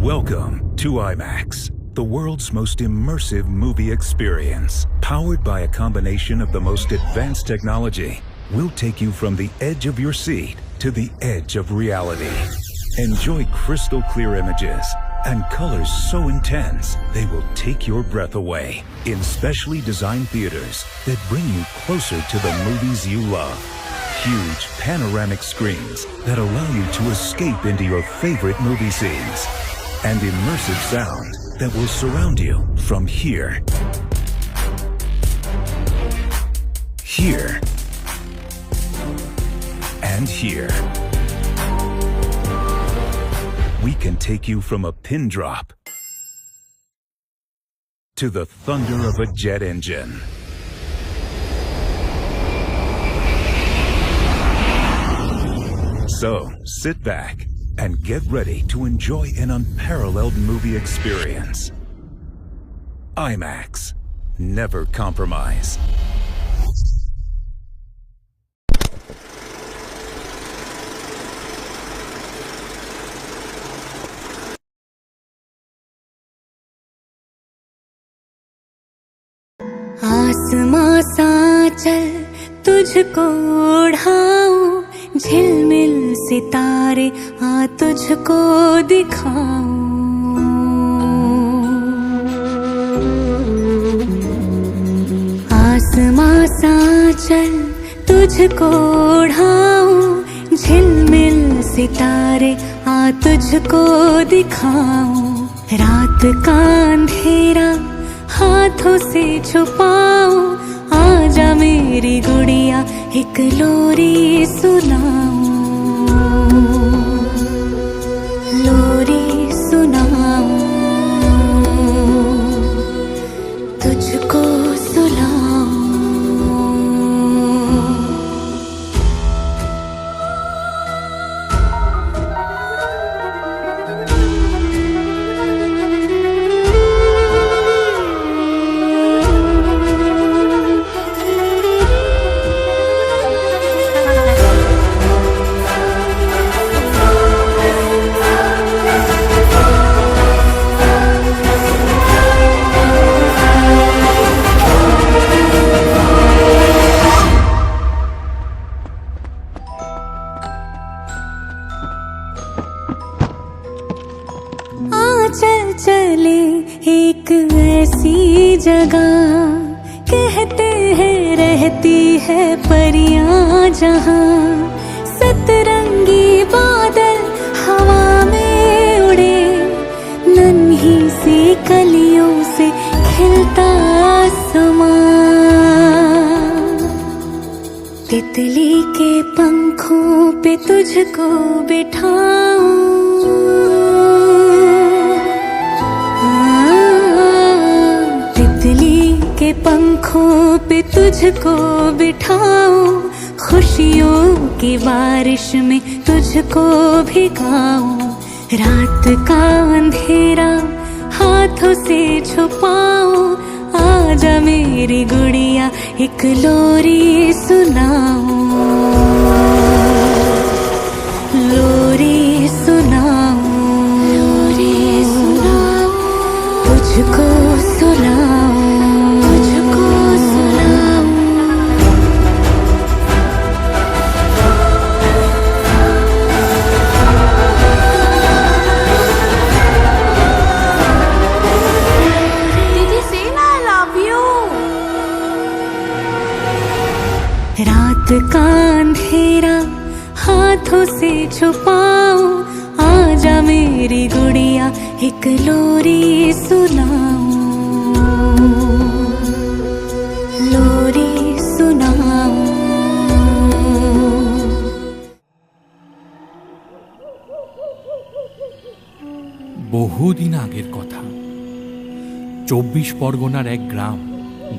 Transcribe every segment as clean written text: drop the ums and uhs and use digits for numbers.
Welcome to IMAX, the world's most immersive movie experience. Powered by a combination of the most advanced technology, we'll take you from the edge of your seat to the edge of reality. Enjoy crystal clear images and colors so intense they will take your breath away in specially designed theaters that bring you closer to the movies you love. Huge panoramic screens that allow you to escape into your favorite movie scenes. And immersive sound that will surround you from here, here, and here. We can take you from a pin drop to the thunder of a jet engine. So, sit back and get ready to enjoy an unparalleled movie experience. IMAX. Never compromise. आसमां सा चल तुझको उड़ाऊं, झिलमिल सितारे आ तुझको दिखाऊं। आसमां सा चल तुझको उड़ाऊं, झिलमिल सितारे आ तुझको दिखाऊं। रात का अंधेरा हाथों से छुपाऊं, आजा मेरी गुड़िया एक लोरी सुनाऊं, लोरी सुनाऊं, तुझको सुनाऊं। चल चले एक ऐसी जगह, कहते हैं रहती है परियां जहां। सतरंगी बादल हवा में उड़े, नन्ही सी कलियों से खिलता आसमां। तितली के पंखों पे तुझको बिठाऊं, के पंखों पे तुझको बिठाऊं, खुशियों की बारिश में तुझको भिगाऊं। रात का अंधेरा हाथों से छुपाऊं, आजा मेरी गुड़िया एक लोरी सुनाऊं, लोरी सुनाऊं, लोरी सुनाऊं, तुझको सुनाऊं। Did he say I love you? रात का अंधेरा हाथों से छुपाओ, आजा मेरी गुड़िया एक लोरी सुनाओ, लोरी सुनाओ। বহুদিন আগের কথা, 24 পরগনার এক গ্রাম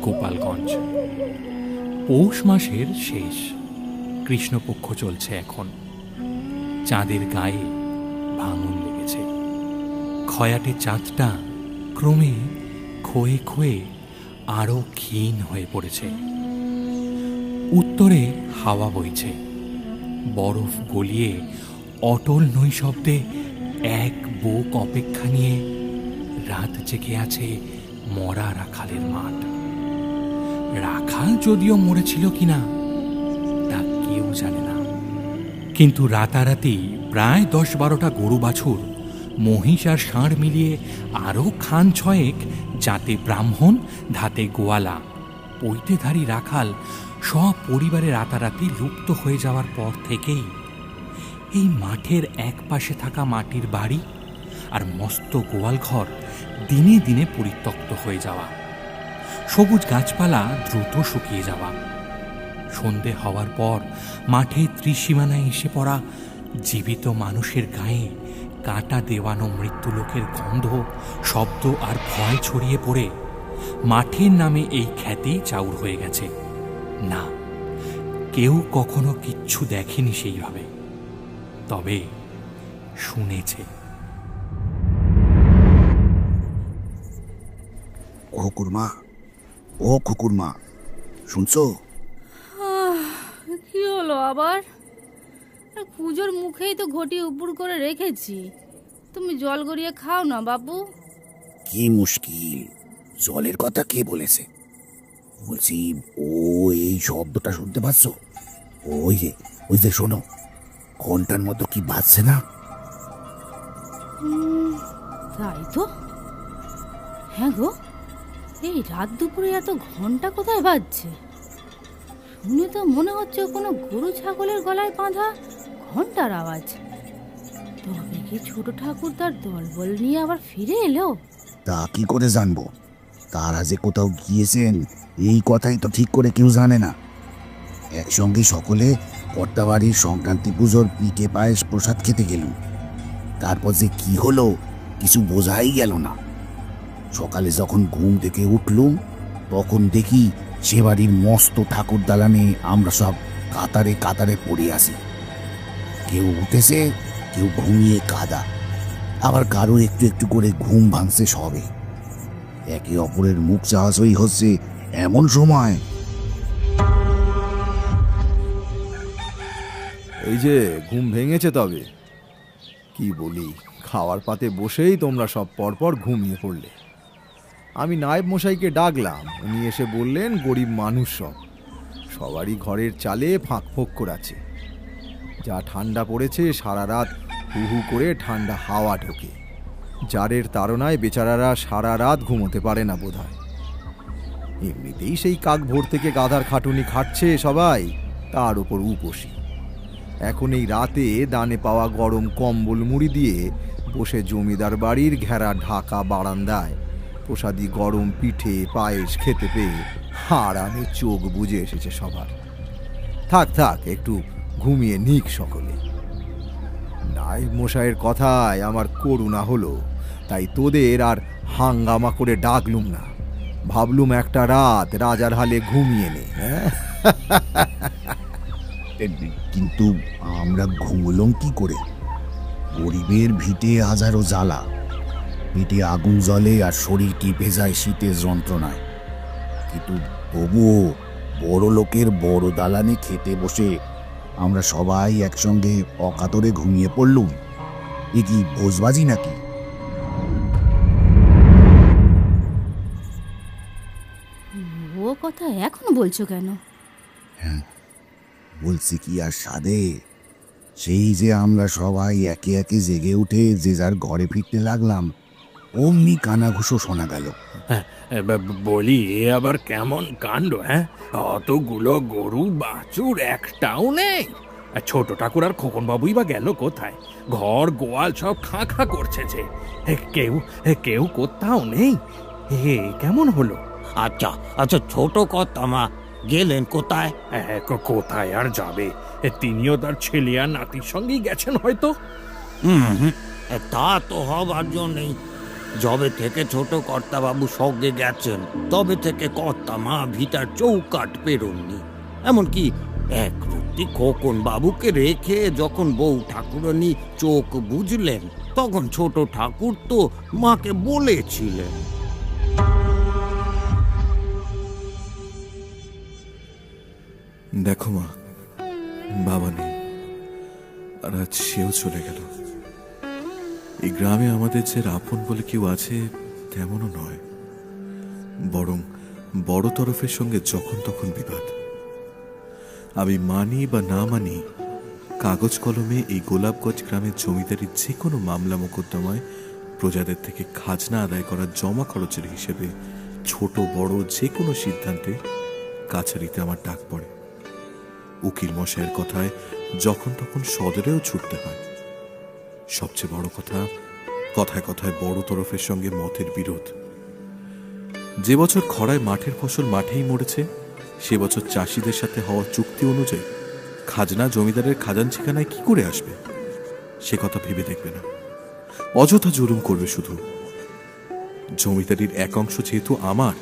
গোপালগঞ্জ। পৌষ মাসের শেষ, কৃষ্ণপক্ষ চলছে এখন। চাঁদের গায়ে ভাঙন লেগেছে। খয়াটে চাঁদটা ক্রমে ক্ষয়ে ক্ষয়ে আরো ক্ষীণ হয়ে পড়েছে। উত্তরে হাওয়া বইছে, বরফ গলিয়ে অটল নৈশব্দে এক বুক অপেক্ষা নিয়ে রাত জেগে আছে মরা রাখালের মাঠ। রাখাল যদিও মরেছিল কিনা তা কেউ জানে না, কিন্তু রাতারাতি প্রায় 10-12টা গরু বাছুর, মহিষ আর ষাঁড় মিলিয়ে আরও খান ছয়েক যাতে ব্রাহ্মণ ধাতে গোয়ালা পৈতেধারী রাখাল সব পরিবারে রাতারাতি লুপ্ত হয়ে যাওয়ার পর থেকেই এই মাঠের এক পাশে থাকা মাটির বাড়ি আর মস্ত গোয়ালঘর দিনে দিনে পরিত্যক্ত হয়ে যাওয়া, সবুজ গাছপালা দ্রুত শুকিয়ে যাওয়া, সন্ধে হওয়ার পর মাঠে ত্রিসীমানায় এসে পড়া জীবিত মানুষের গায়ে কাঁটা দেওয়ানো মৃত্যুলোকের গন্ধ, শব্দ আর ভয় ছড়িয়ে পড়ে মাঠের নামে এই খ্যাতি চাউর হয়ে গেছে। না, কেউ কখনো কিচ্ছু দেখেনি সেইভাবে, তবে শুনেছে। ও কুকুরমা, ও কুকুরমা, শুনছো? কি হলো আবার? পুজোর মুখেই তো ঘটি উপর করে রেখেছি, তুমি জল গড়িয়ে খাও না বাবু। কি মুশকিল, জলের কথা কে বলেছে? বলছি, ও এই শব্দটা শুনতে পাচ্ছ? ওই যে শোনো, ঘন্টার মতো কি বাজছে না? তাই তো। হ্যাঁ গো, এই রাত দুপুরে এত ঘন্টা কোথায় বাজছে? শুনে তো মনে হচ্ছে কোনো গরু ছাগলের গলায় বাঁধা ঘন্টার আওয়াজ। তবে কি ছোট ঠাকুর তার দলবল নিয়ে আবার ফিরে এলো? তা কি করে জানবো? তারা যে কোথাও গিয়েছেন এই কথাই তো ঠিক করে কেউ জানে না। একসঙ্গে সকলে কর্তাবাড়ির সংক্রান্তি পুজোর পিঠে পায়েস প্রসাদ খেতে গেলুম। তারপর যে কি হলো কিছু বোঝাই গেল না। সকালে যখন ঘুম থেকে উঠলুম তখন দেখি সে বাড়ির মস্ত ঠাকুর দালানে আমরা সব কাতারে কাতারে পড়ে আছি। কেউ উঠেছে, কেউ ঘুমিয়ে কাদা, আবার কারো একটু একটু করে ঘুম ভাঙছে সবে। একে অপরের মুখ চাওয়াচই হচ্ছে এমন সময়। এই যে ঘুম ভেঙেছে, তবে কি বলি, খাওয়ার পাতে বসেই তোমরা সব পরপর ঘুমিয়ে পড়লে। আমি নায়েব মশাইকে ডাকলাম, উনি এসে বললেন গরিব মানুষ সবারই ঘরের চালে ফাঁক ফোঁক করাচ্ছে। যা ঠান্ডা পড়েছে, সারা রাত হু হু করে ঠান্ডা হাওয়া ঢোকে। জারের তাড়নায় বেচারারা সারা রাত ঘুমোতে পারে না বোধহয়। এমনিতেই সেই কাক ভোর থেকে গাধার খাটুনি খাটছে সবাই, তার উপর উপসী। এখন এই রাতে দানে পাওয়া গরম কম্বল মুড়ি দিয়ে বসে জমিদার বাড়ির ঘেরা ঢাকা বারান্দায় প্রসাদী গরম পিঠে পায়েস খেতে পেয়ে আরামে চোখ বুজে এসেছে সবার। থাক থাক, একটু ঘুমিয়ে নিক সকলে। নায়েব মশাইয়ের কথায় আমার করুণা হলো, তাই তোদের আর হাঙ্গামা করে ডাকলুম না। ভাবলুম একটা রাত রাজার হালে ঘুমিয়ে নে। কিন্তু আমরা ঘুমলাম কি করে? গরিবের ভিটে হাজারো জ্বালা, পিঠে আগুন জ্বলে আর শরীরটি ভেজায় শীতের যন্ত্রণায়। কিন্তু তবুও বড় লোকের বড় দালানে খেতে বসে আমরা সবাই একসঙ্গে অকাতরে ঘুমিয়ে পড়লুম। এ কি ভোজবাজি নাকি? ও কথা এখন বলছো কেন? হ্যাঁ, বলছি কি আর সাধে, সেই যে আমরা সবাই একে একে জেগে উঠে যে যার ঘরে ফিরতে লাগলাম, অমনি কানাঘুষো শোনা গেল। বলি এ আবার কেমন কাণ্ড, হ্যাঁ? অতগুলো গরু বাছুর একটাও নেই। ছোট ঠাকুর আর খোকন বাবুই বা গেল কোথায়? ঘর গোয়াল সব খাঁ খাঁ করছে যে। কেউ কেউ কোথাও নেই। এ কেমন হলো? আচ্ছা আচ্ছা, ছোট কর্তামা গেলেন কোথায়? কোথায় আর যাবে? তিনিও তার ছেলে আর নাতির সঙ্গেই গেছেন হয়তো। তা তো হবার জন্যই। যবে থেকে ছোট কর্তাবাবু সঙ্গে গেছেন তবে থেকে কর্তামা ভিটার চৌকাট পেরোননি। এমনকি এক রুটি খোকন বাবুকে রেখে যখন বউ ঠাকুরানী চোখ বুঝলেন তখন ছোট ঠাকুর তো মাকে বলেছিলেন। দেখো মা, বাবা নেই, আর আজ সেও চলে গেল। এই গ্রামে আমাদের যে আপন বলে কেউ আছে তেমনও নয়, বরং বড় তরফের সঙ্গে যখন তখন বিবাদ। আমি মানি বা না মানি, কাগজ কলমে এই গোলাপগঞ্জ গ্রামের জমিদারির যে কোনো মামলা মোকদ্দমায় প্রজাদের থেকে খাজনা আদায় করার জমা খরচের হিসেবে ছোট বড় যে কোনো সিদ্ধান্তে কাছারিতে আমার ডাক পড়ে। উকিল মশাইয়ের কথায় যখন তখন সদরেও ছুটতে হয়। সবচেয়ে বড় কথা, কথায় কথায় বড় তরফের সঙ্গে মতের বিরোধ। যে বছর খরায় মাঠের ফসল মাঠেই মরেছে, সে বছর চাষিদের সাথে হওয়া চুক্তি অনুযায়ী খাজনা জমিদারের খাজানচিখানায় কি করে আসবে সে কথা ভেবে দেখবে না, অযথা জুলুম করবে শুধু। জমিদারির এক অংশ যেহেতু আমার,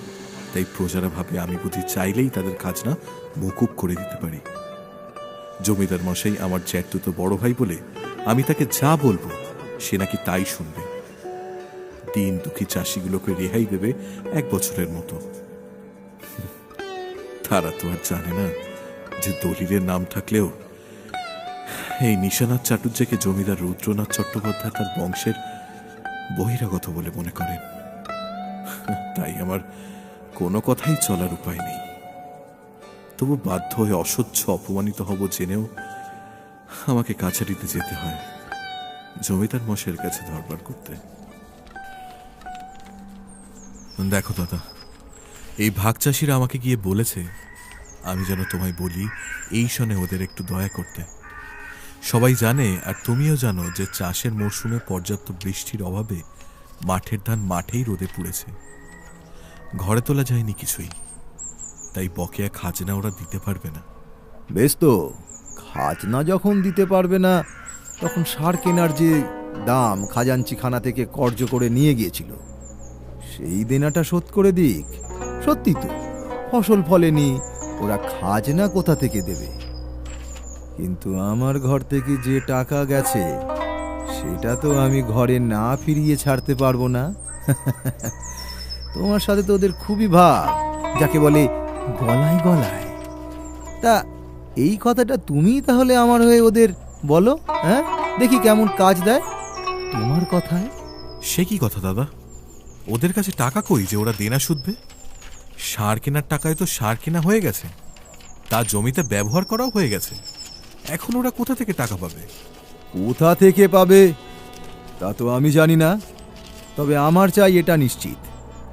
তাই প্রজারা ভাবে আমি বুঝি চাইলেই তাদের খাজনা মকুব করে দিতে পারি। জমিদার মশাই আমার জ্যাঠতুতো বড় ভাই বলে আমি তাকে যা বলবো সে নাকি তাই শুনবে। দিন দুঃখী চাষিগুলোকে রেহাই দেবে 1 বছরের মতো। তারা তো আর জানে না যে দলিলের নাম থাকলেও এই নিশানাথ চাটুর্যকে জমিদার রুদ্রনাথ চট্টোপাধ্যায় তার বংশের বহিরাগত বলে মনে করেন। তাই আমার কোনো কথাই চলার উপায় নেই। তবু বাধ্য হয়ে অসহ্য অপমানিত হব জেনেও আমাকে কাছারিতে যেতে হয় জমিদার মশাইয়ের কাছে দরবার করতে। দেখো দাদা, এই ভাগ চাষিরা আমাকে গিয়ে বলেছে আমি যেন তোমায় বলি এই শোনে ওদের একটু দয়া করতে। সবাই জানে আর তুমিও জানো যে চাষের মরশুমে পর্যাপ্ত বৃষ্টির অভাবে মাঠের ধান মাঠেই রোদে পুড়েছে, ঘরে তোলা যায়নি কিছুই। তাই বকেয়া খাজনা ওরা দিতে পারবে না। বেশ তো, খাজনা যখন দিতে পারবে না তখন সার কেনার যে দাম খাজাঞ্চিখানা থেকে কর্য করে নিয়ে গিয়েছিল সেই দেনাটা শোধ করে দিক। সত্যি তো ফসল ফলেনি, ওরা খাজনা কোথা থেকে দেবে? কিন্তু আমার ঘর থেকে যে টাকা গেছে সেটা তো আমি ঘরে না ফিরিয়ে ছাড়তে পারবো না। তোমার সাথে তো ওদের খুবই ভাব, যাকে বলে গলায় গলায়। তা এই কথাটা তুমি তাহলে আমার হয়ে ওদের বলো, হ্যাঁ, দেখি কেমন কাজ দেয় তোমার কথায়। সে কি কথা দাদা? ওদের কাছে টাকা কই যে ওরা দেনা শুধবে? সার কেনার টাকায় তো সার কেনা হয়ে গেছে, তা জমিতে ব্যবহার করাও হয়ে গেছে। এখন ওরা কোথা থেকে টাকা পাবে? কোথা থেকে পাবে তা তো আমি জানি না, তবে আমার চাই এটা নিশ্চিত।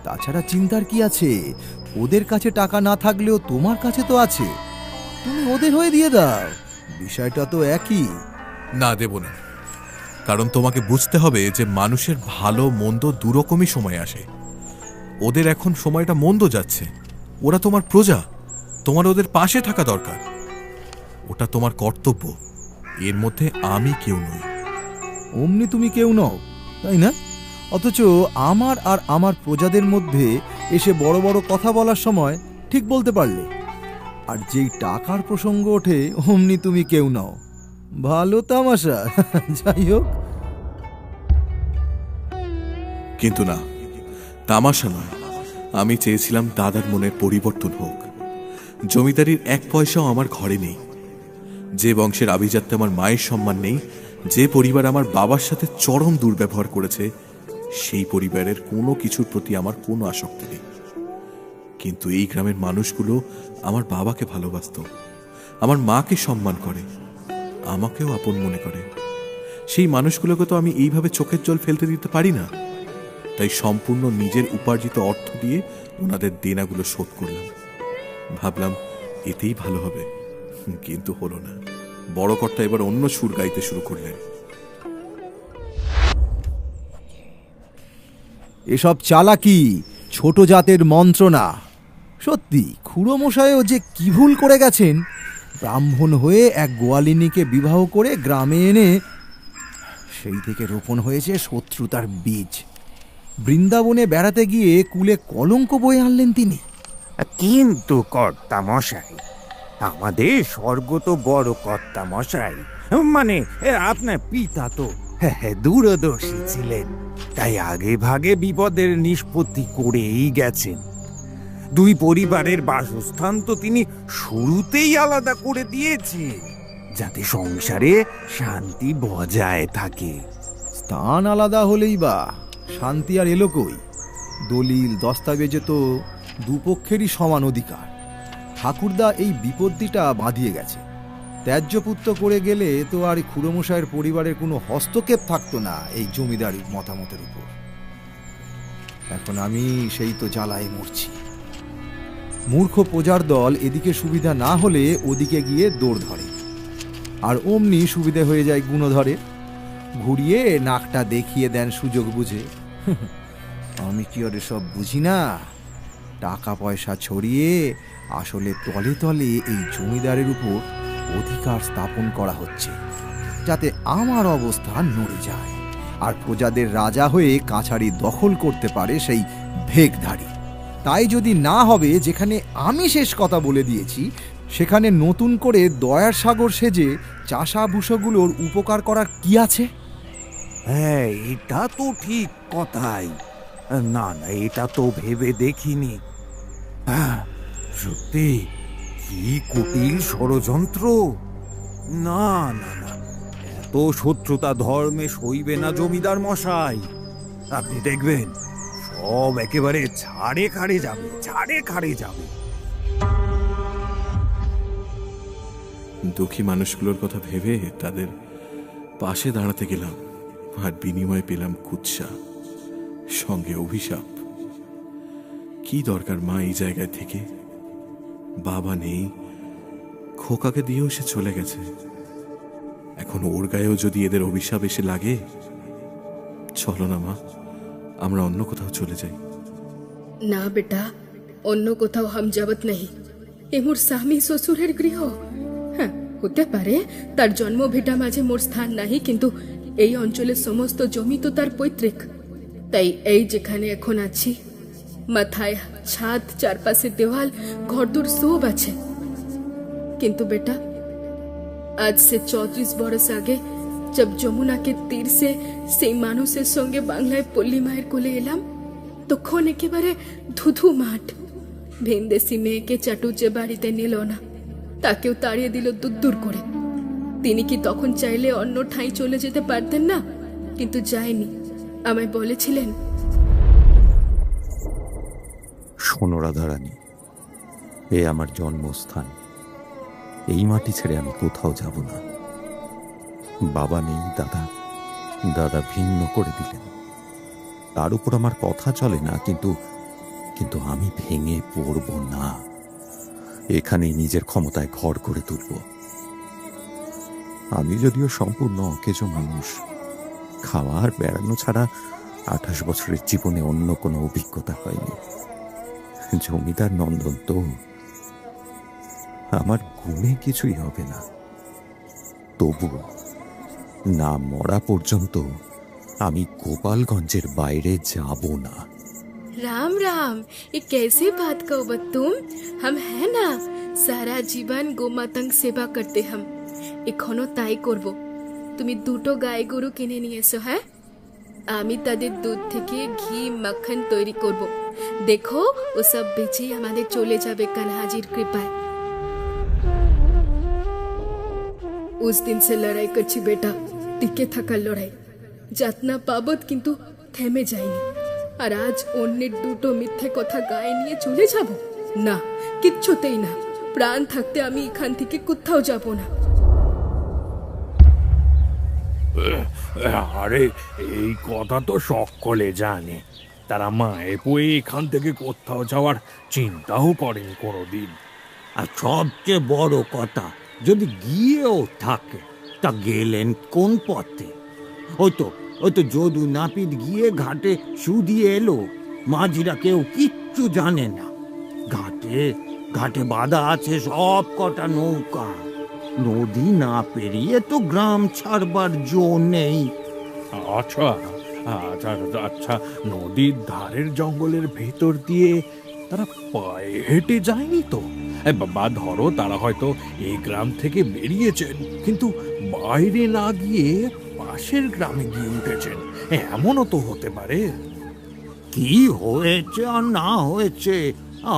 তাছাড়া চিন্তার কি আছে? ওদের কাছে টাকা না থাকলেও তোমার কাছে তো আছে, তুমি ওদের হয়ে দিয়ে দাও, বিষয়টা তো একই। না, দেব না। কারণ তোমাকে বুঝতে হবে যে মানুষের ভালো মন্দ দুরকমই সময় আসে। ওদের এখন সময়টা মন্দ যাচ্ছে, ওরা তোমার প্রজা, তোমার ওদের পাশে থাকা দরকার, ওটা তোমার কর্তব্য। এর মধ্যে আমি কেউ নই। অমনি তুমি কেউ নও, তাই না? অথচ আমার আর আমার প্রজাদের মধ্যে এসে বড় বড় কথা বলার সময় ঠিক বলতে পারলে, আর যেই টাকার প্রসঙ্গ ওঠে অমনি তুমি কেউ নও। ভালো তামাশা। যাই হোক, কিন্তু না, তামাশা নয়। আমি চেয়েছিলাম দাদার মনের পরিবর্তন হোক। জমিদারির 1 পয়সাও আমার ঘরে নেই। যে বংশের আভিজাত্যে আমার মায়ের সম্মান নেই, যে পরিবার আমার বাবার সাথে চরম দুর্ব্যবহার করেছে, সেই পরিবারের কোনো কিছুর প্রতি আমার কোনো আসক্তি নেই। কিন্তু এই গ্রামের মানুষগুলো আমার বাবাকে ভালোবাসত, আমার মাকে সম্মান করে, আমাকেও আপন মনে করে। সেই মানুষগুলোকে তো আমি এইভাবে চোখের জল ফেলতে দিতে পারি না। তাই সম্পূর্ণ নিজের উপার্জিত অর্থ দিয়ে ওনাদের দেনাগুলো শোধ করলাম। ভাবলাম এতেই ভালো হবে, কিন্তু হলো না। বড় কর্তা এবার অন্য সুর গাইতে শুরু করলেন। এসব চালাকি ছোট জাতের মন্ত্রণা। সত্যি খুড়োমশাইও যে কি ভুল করে গেছেন। ব্রাহ্মণ হয়ে এক গোয়ালিনীকে বিবাহ করে গ্রামে এনে সেই থেকে রোপণ হয়েছে শত্রুতার বীজ। বৃন্দাবনে বেড়াতে গিয়ে কুলে কলঙ্ক বয়ে আনলেন তিনি। কিন্তু কর্তা মশাই, আমাদের স্বর্গ তো বড় কর্তা মশাই, মানে আপনার পিতা তো দূরদর্শী ছিলেন, তাই আগে ভাগে বিপদের নিষ্পত্তি করেই গেছেন। দুই পরিবারের বাসস্থান তো তিনি শুরুতেই আলাদা করে দিয়েছেন, যাতে সংসারে শান্তি বজায় থাকে। স্থান আলাদা হলেই বা শান্তি আর এলো কই? দলিল দস্তাবেজে তো দুপক্ষেরই সমান অধিকার। ঠাকুরদা এই বিপত্তিটা বাঁধিয়ে গেছে। ত্যায্যপুত্র করে গেলে তো আর খুড়োমশাইয়ের পরিবারের কোনো হস্তক্ষেপ থাকতো না এই জমিদারির মতামতের উপর। এখন আমি সেই তো জ্বালায় মরছি। মূর্খ প্রজার দল এদিকে সুবিধা না হলে ওদিকে গিয়ে দৌড় ধরে, আর অমনি সুবিধে হয়ে যায় গুণধরে। ঘুরিয়ে নাকটা দেখিয়ে দেন সুযোগ বুঝে। আমি কি আর এসব বুঝি না? টাকা পয়সা ছড়িয়ে আসলে তলে তলে এই জমিদারের উপর অধিকার স্থাপন করা হচ্ছে, যাতে আমার অবস্থা নড়ে যায় আর প্রজাদের রাজা হয়ে কাছারি দখল করতে পারে সেই ভেগধারী। তাই যদি না হবে, যেখানে আমি শেষ কথা বলে দিয়েছি, সেখানে নতুন করে দয়ার সাগর সেজে চাষাভূষগুলোর উপকার করার কি আছে? হ্যাঁ, এটা তো ঠিক কথাই। না না, এটা তো ভেবে দেখিনি। সত্যি কি কুটিল ষড়যন্ত্র! না না না, এত শত্রুতা ধর্মে সইবে না জমিদার মশাই। আপনি দেখবেন সব একেবারে ছাড়ে খাড়ে যাবে, ছাড়ে খাড়ে যাবে। দুঃখী মানুষগুলোর কথা ভেবে তাদের পাশে দাঁড়াতে গেলাম, আর বিনিময়ে পেলাম কুৎসা, সঙ্গে অভিশাপ। কি দরকার মা এই জায়গায় থেকে? বাবা নেই, খোকাকে দিয়েও সে চলে গেছে। এখন ওর গায়েও যদি এদের অভিশাপ এসে লাগে, চলো না মা, আমরা অন্য কোথাও চলে যাই। না বেটা, অন্য কোথাও হাম যাবত নেই। এ মোর স্বামী শ্বশুরের গৃহ। হ্যাঁ, হতে পারে তার জন্ম ভিটা মাঝে মোর স্থান নাহি, কিন্তু এই অঞ্চলের সমস্ত জমি তো তার পৈতৃক। তাই এই যেখানে এখন আছি, মাথায় ছাদ, চারপাশে দেওয়াল, ঘরদোর সব আছে। কিন্তু बेटा, आज से 34 बरस आगे जब যমুনা के तीर से সেই মানুষের সঙ্গে বাংলায় পল্লী মায়ের কোলে এলাম, তখন একেবারে ধুধু মাঠ। ভিনদেশি মেয়েকে চাটুচে বাড়িতে নিল না, তাকেও তাড়িয়ে দিল দূর করে। তিনি কি তখন চাইলে অন্য ঠাঁই চলে যেতে পারতেন না? কিন্তু যায়নি, আমায় বলেছিলেন, শোনো রাধারানী, এ আমার জন্মস্থান। এই মাটি ছেড়ে আমি কোথাও যাব না। বাবা নেই, দাদা ভিন্ন করে দিলেন। তার উপর আমার কথা চলে না, কিন্তু আমি ভেঙে পড়ব না। এখানেই নিজের ক্ষমতায় ঘর করে তুলব। আমি যদিও সম্পূর্ণ অকেজো মানুষ, খাওয়া আর বেড়ানো ছাড়া 28 বছরের জীবনে অন্য কোনো অভিজ্ঞতা হয়নি। জমিদার নন্দন তো, আমার ঘুমে কিছুই হবে না। তবু না মরা পর্যন্ত আমি গোপালগঞ্জের বাইরে যাব না। राम राम, ये कैसी बात कहो बत तुम? हम है ना, सारा जीवन गोमातंग सेवा करते हम। এখনো তাই করব। তুমি দুটো গাই গরু কিনে নিয়ে এসো। হ্যাঁ, আমি তাদের দুধ থেকে ঘি মাখন তৈরি করব। দেখো, ও সব বেচেই আমাদের চলে যাবে কানহাজির কৃপায়। उस दिन से लड़ाई करছি বেটা, টিকে থাকার লড়াই। যাতনা পাবত কিন্তু থেমে যায়নি। আর আজ অন্যের দুটো মিথ্যে কথা গায়ে নিয়ে চলে যাব? না, কিচ্ছুতেই না। প্রাণ থাকতে আমি এখান থেকে কোথাও যাব না। আরে এই কথা তো সকলে জানে, তারা মায়ে বয়ে এখান থেকে কোথাও যাওয়ার চিন্তাও করেনি কোনোদিন। আর সবচেয়ে বড় কথা, যদি গিয়েও থাকে তা গেলেন কোন পথে? ওই তো যদু নাপিত গিয়ে ঘাটে শুধিয়ে এলো, মাঝিরা কেউ কিচ্ছু জানে না। ঘাটে বাঁধা আছে সব কটা নৌকা, নদী না পেরিয়ে তো গ্রাম ছাড়বার জো নেই। আচ্ছা আচ্ছা আচ্ছা, নদীর ধারের জঙ্গলের ভেতর দিয়ে তারা পায়ে হেঁটে যায়নি তো? বা ধরো তারা হয়তো এই গ্রাম থেকে বেরিয়েছেন, কিন্তু বাইরে না গিয়ে পাশের গ্রামে গিয়ে উঠেছেন, এমনও তো হতে পারে। কি হয়েছে আর না হয়েছে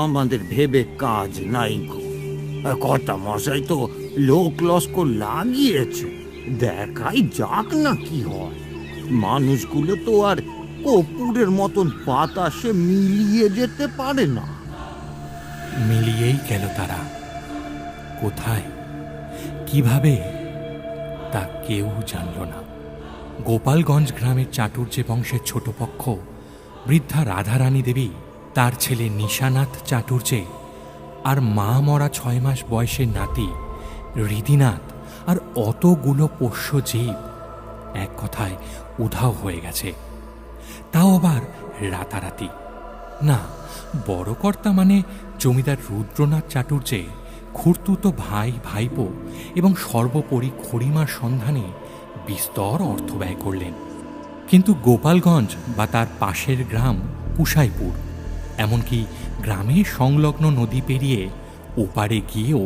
আমাদের ভেবে কাজ নাই গো। কর্তা মশাই তো লোক লস্কর লাগিয়েছে, দেখাই যাক না কি হয়। মানুষগুলো তো আর কপুরের মতন বাতাসে মিলিয়ে যেতে পারে না। মিলিয়েই গেল তারা, কোথায় কিভাবে তা কেউ জানল না। গোপালগঞ্জ গ্রামের চাটুর্যে বংশের ছোট পক্ষ বৃদ্ধা রাধারানী দেবী, তার ছেলে নিশানাথ চাটুর্যে, আর মা মরা 6 মাস বয়সের নাতি হৃদিনাথ, আর অতগুলো পোষ্য জীব এক কথায় উধাও হয়ে গেছে। তাও আবার রাতারাতি না। বড় কর্তা মানে জমিদার রুদ্রনাথ চাটুর্যে খুড়তুতো ভাই ভাইপো এবং সর্বোপরি খড়িমার সন্ধানে বিস্তর অর্থ ব্যয় করলেন। কিন্তু গোপালগঞ্জ বা তার পাশের গ্রাম কুশাইপুর, এমনকি গ্রামের সংলগ্ন নদী পেরিয়ে ওপারে গিয়েও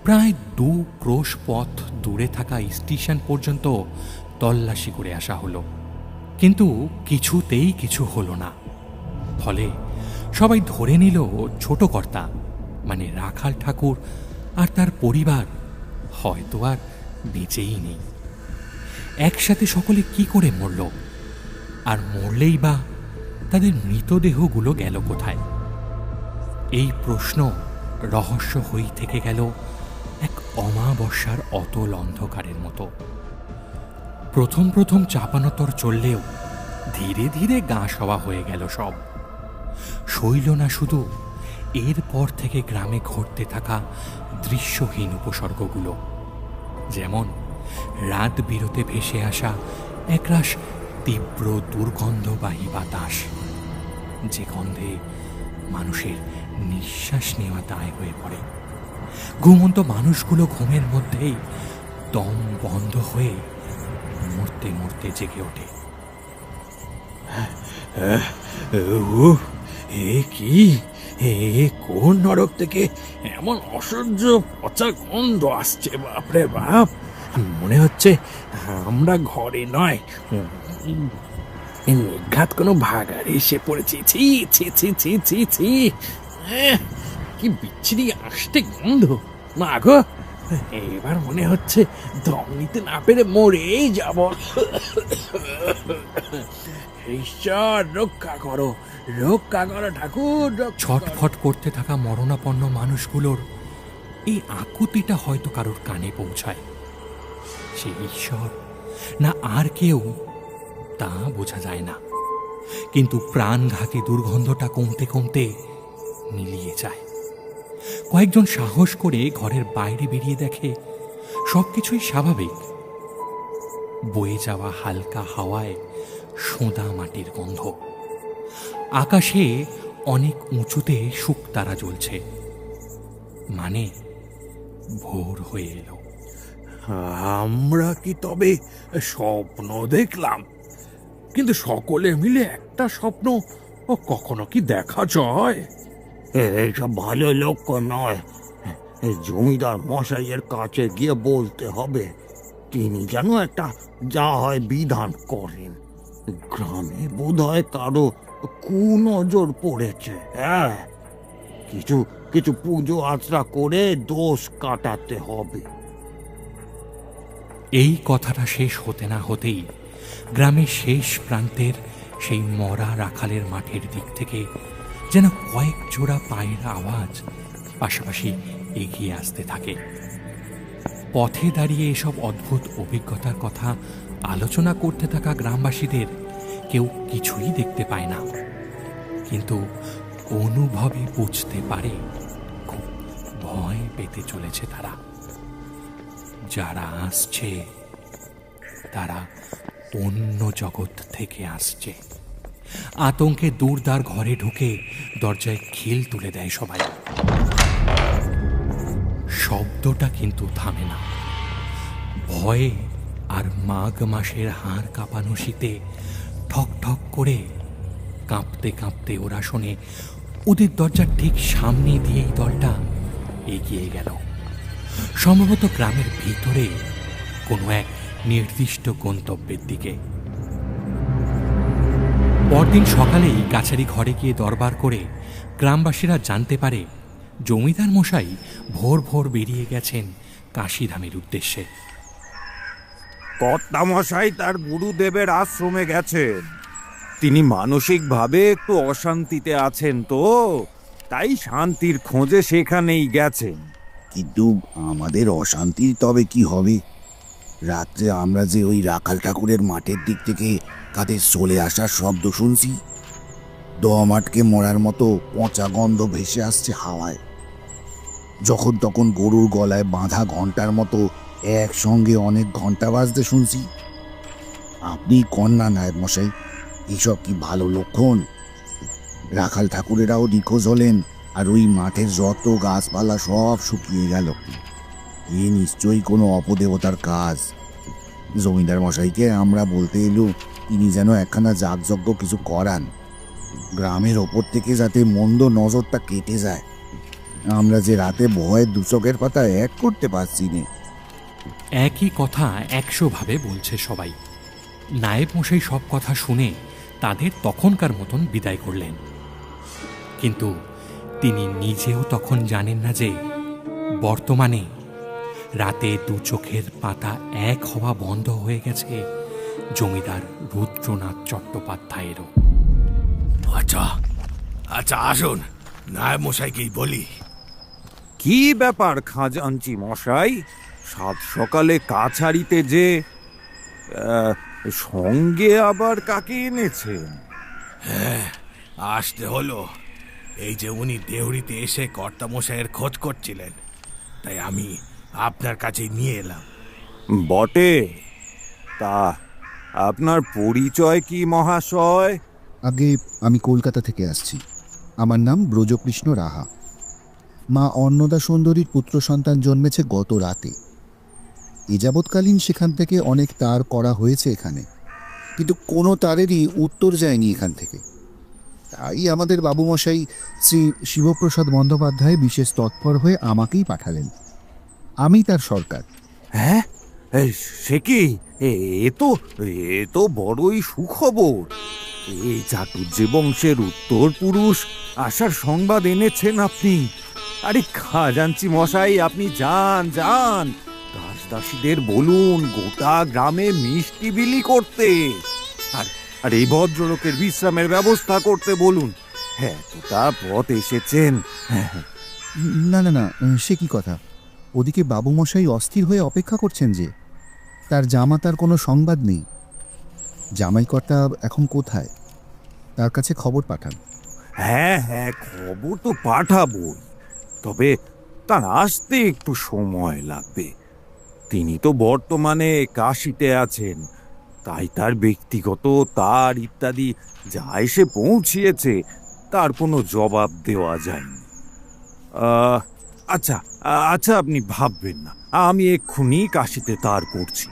প্রায় 2 ক্রোশ পথ দূরে থাকা স্টেশন পর্যন্ত তল্লাশি করে আসা হলো, কিন্তু কিছুতেই কিছু হলো না। ফলে সবাই ধরে নিল ছোট কর্তা মানে রাখাল ঠাকুর আর তার পরিবার হয়তো আর বেঁচেই নেই। একসাথে সকলে কি করে মরল, আর মরলেই বা তাদের মৃতদেহগুলো গেল কোথায়? এই প্রশ্ন রহস্য হয়ে থেকে গেল এক অমাবস্যার অতল অন্ধকারের মতো। প্রথম চাপানোতর চললেও ধীরে ধীরে গা সওয়া হয়ে গেল সব। সইল না শুধু, এরপর থেকে গ্রামে ঘটতে থাকা দৃশ্যহীন উপসর্গগুলো, যেমন রাত বিরতে ভেসে আসা একরাশ তীব্র দুর্গন্ধবাহী বাতাস, যে গন্ধে মানুষের নিঃশ্বাস নেওয়া দায় হয়ে পড়ে। ঘুমন্ত মানুষগুলো ঘুমের মধ্যেই দম বন্ধ হয়ে মরতে মরতে জেগে ওঠে। এ কি, এ কোন নরক থেকে এমন অসহ্য পচা গন্ধ আসছে? বাপরে বাপ, মনে হচ্ছে আমরা ঘরে নয়, নিঘাত কোনো ভাগাড়ে এসে পড়েছি। ছি ছি ছি ছি ছি ছি, কি বিচ্ছিরি আসতে গন্ধ! মা গো, এবার মনে হচ্ছে দম নিতে না পেরে মরেই যাব। ঈশ্বর রক্ষা করো, রক্ষা করো ঠাকুর। ছটফট করতে থাকা মরণাপন্ন মানুষগুলোর এই আকুতিটা হয়তো কারোর কানে পৌঁছায়। সে ঈশ্বর না আর কেউ তা বোঝা যায় না, কিন্তু প্রাণঘাতী দুর্গন্ধটা কমতে কমতে মিলিয়ে যায়। কয়েকজন সাহস করে ঘরের বাইরে বেরিয়ে দেখে সবকিছুই স্বাভাবিক। বয়ে যাওয়া হালকা হাওয়ায় সোঁদা মাটির গন্ধ, আকাশে অনেক উঁচুতে শুকতারা জ্বলছে, মানে ভোর হয়ে এলো। আমরা কি তবে স্বপ্ন দেখলাম? কিন্তু সকলে মিলে একটা স্বপ্ন কখনো কি দেখা যায়? এইসব ভালো লক্ষ্য নয়। জমিদার মশাইয়ের কাছে গিয়ে বলতে হবে, তিনি যেন একটা যা হয় বিধান করেন। গ্রামে বোধ হয় কারো কুনজর পড়েছে। হ্যাঁ, কিছু পুজো আচরা করে দোষ কাটাতে হবে। এই কথাটা শেষ হতে না হতেই গ্রামের শেষ প্রান্তের সেই মরা রাখালের মাঠের দিক থেকে যেন কয়েক জোড়া পায়ের আওয়াজ পাশাপাশি এগিয়ে আসতে থাকে। পথে দাঁড়িয়ে এসব অদ্ভুত অভিজ্ঞতার কথা আলোচনা করতে থাকা গ্রামবাসীদের কেউ কিছুই দেখতে পায় না, কিন্তু অনুভবে বুঝতে পারে খুব ভয় পেতে চলেছে তারা। যারা আসছে তারা অন্য জগৎ থেকে আসছে। আতঙ্কে দূরদার ঘরে ঢুকে দরজায় খিল তুলে দেয় সবাই। শব্দটা কিন্তু থামে না। ভয়ে আর মাঘ মাসের হাড় কাঁপানো শীতে ঠক ঠক করে কাঁপতে কাঁপতে ওরা শোনে ওদের দরজার ঠিক সামনে দিয়েই দলটা এগিয়ে গেল, সম্ভবত গ্রামের ভিতরে কোনো এক নির্দিষ্ট গন্তব্যের দিকে। পরদিন সকালেই কাছারি ঘরে গিয়ে দরবার করে গ্রামবাসীরা জানতে পারে জমিদার মশাই ভোর ভোর বেরিয়ে গেছেন কাশিধামের উদ্দেশ্যে। কর্তামশাই তার গুরুদেবের আশ্রমে গেছেন। তিনি মানসিকভাবে একটু অশান্তিতে আছেন, তো তাই শান্তির খোঁজে সেখানেই গেছেন। কিন্তু আমাদের অশান্তির তবে কি হবে? রাত্রে আমরা যে ওই রাখাল ঠাকুরের মাঠের দিক থেকে কাদের চলে আসার শব্দ শুনছি, দম আটকে মরার মতো পচা গন্ধ ভেসে আসছে হাওয়ায়। যখন তখন গরুর গলায় বাঁধা ঘন্টার মতো একসঙ্গে অনেক ঘন্টা বাজতে শুনছি। আপনি কন্যা নায়ব মশাই, এসব কি ভালো লক্ষণ? রাখাল ঠাকুরেরাও নিখোঁজ হলেন, আর ওই মাঠের যত গাছপালা সব শুকিয়ে গেল। এ নিশ্চয়ই কোনো অপদেবতার কাজ। জমিদার মশাইকে আমরা বলতে এলু তিনি যেন একখানা যাগযজ্ঞ কিছু করান, গ্রামের ওপর থেকে যাতে মন্দ নজরটা কেটে যায়। আমরা যে রাতে ভয়ে দুচকের পাতা এক করতে পারছি না। একই কথা 100 ভাবে বলছে সবাই। নায়েব মশাই সব কথা শুনে তাদের তখনকার মতন বিদায় করলেন, কিন্তু তিনি নিজেও তখন জানেন না যে বর্তমানে রাতে দু চোখের পাতা এক হওয়া বন্ধ হয়ে গেছে জমিদার রুদ্রনাথ চট্টোপাধ্যায়েরও। আচ্ছা আচ্ছা, আসুন নায়েব মশাইকেই বলি। কি ব্যাপার খাজাঞ্চি মশাই, সাত সকালে কাছারিতে যে সঙ্গে আবার কাকে এনেছেন? হ্যাঁ, আসতে হলো। এই যে উনি দেউড়িতে এসে কর্তা মশাইয়ের খোঁজ করছিলেন, তাই আমি আপনার কাছে নিয়ে এলাম। বটে, তা আপনার পরিচয় কি মহাশয়? আগে আমি কলকাতা থেকে আসছি। আমার নাম ব্রজকৃষ্ণ রাহা। মা অন্নদা সুন্দরীর পুত্র সন্তান জন্মেছে গত রাতে। এ যাবৎকালীন সেখান থেকে অনেক তার করা হয়েছে এখানে, কিন্তু কোনো তারেরই উত্তর যায়নি এখান থেকে। তাই আমাদের বাবুমশাই শ্রী শিবপ্রসাদ বন্দ্যোপাধ্যায় বিশেষ তৎপর হয়ে আমাকেই পাঠালেন। আমি তার সরকার। হ্যাঁ, সে কি? এ তো বড়ই সুখবর। এই চাটুর্যে বংশের উত্তর পুরুষ আসার সংবাদ এনেছেন আপনি। আরে খাজাঞ্চি মশাই, আপনি যান যান, দাসদাসীদের বলুন গোটা গ্রামে মিষ্টি বিলি করতে, আর এই ভদ্রলোকের বিশ্রামের ব্যবস্থা করতে বলুন। হ্যাঁ, এতটা পথ এসেছেন। না না না, সে কি কথা? ওদিকে বাবুমশাই অস্থির হয়ে অপেক্ষা করছেন যে তার জামাতার কোনো সংবাদ নেই। জামাইকর্তা এখন কোথায়? তার কাছে খবর পাঠান। হ্যাঁ হ্যাঁ, খবর তো পাঠাবই, তবে তার আসতে একটু সময় লাগবে। তিনি তো বর্তমানে কাশিতে আছেন, তাই তার ব্যক্তিগত তার ইত্যাদি যা এসে পৌঁছিয়েছে তার কোনো জবাব দেওয়া যায়নি। আচ্ছা আচ্ছা, আপনি ভাববেন না, আমি এক্ষুনি কাশিতে তার করছি।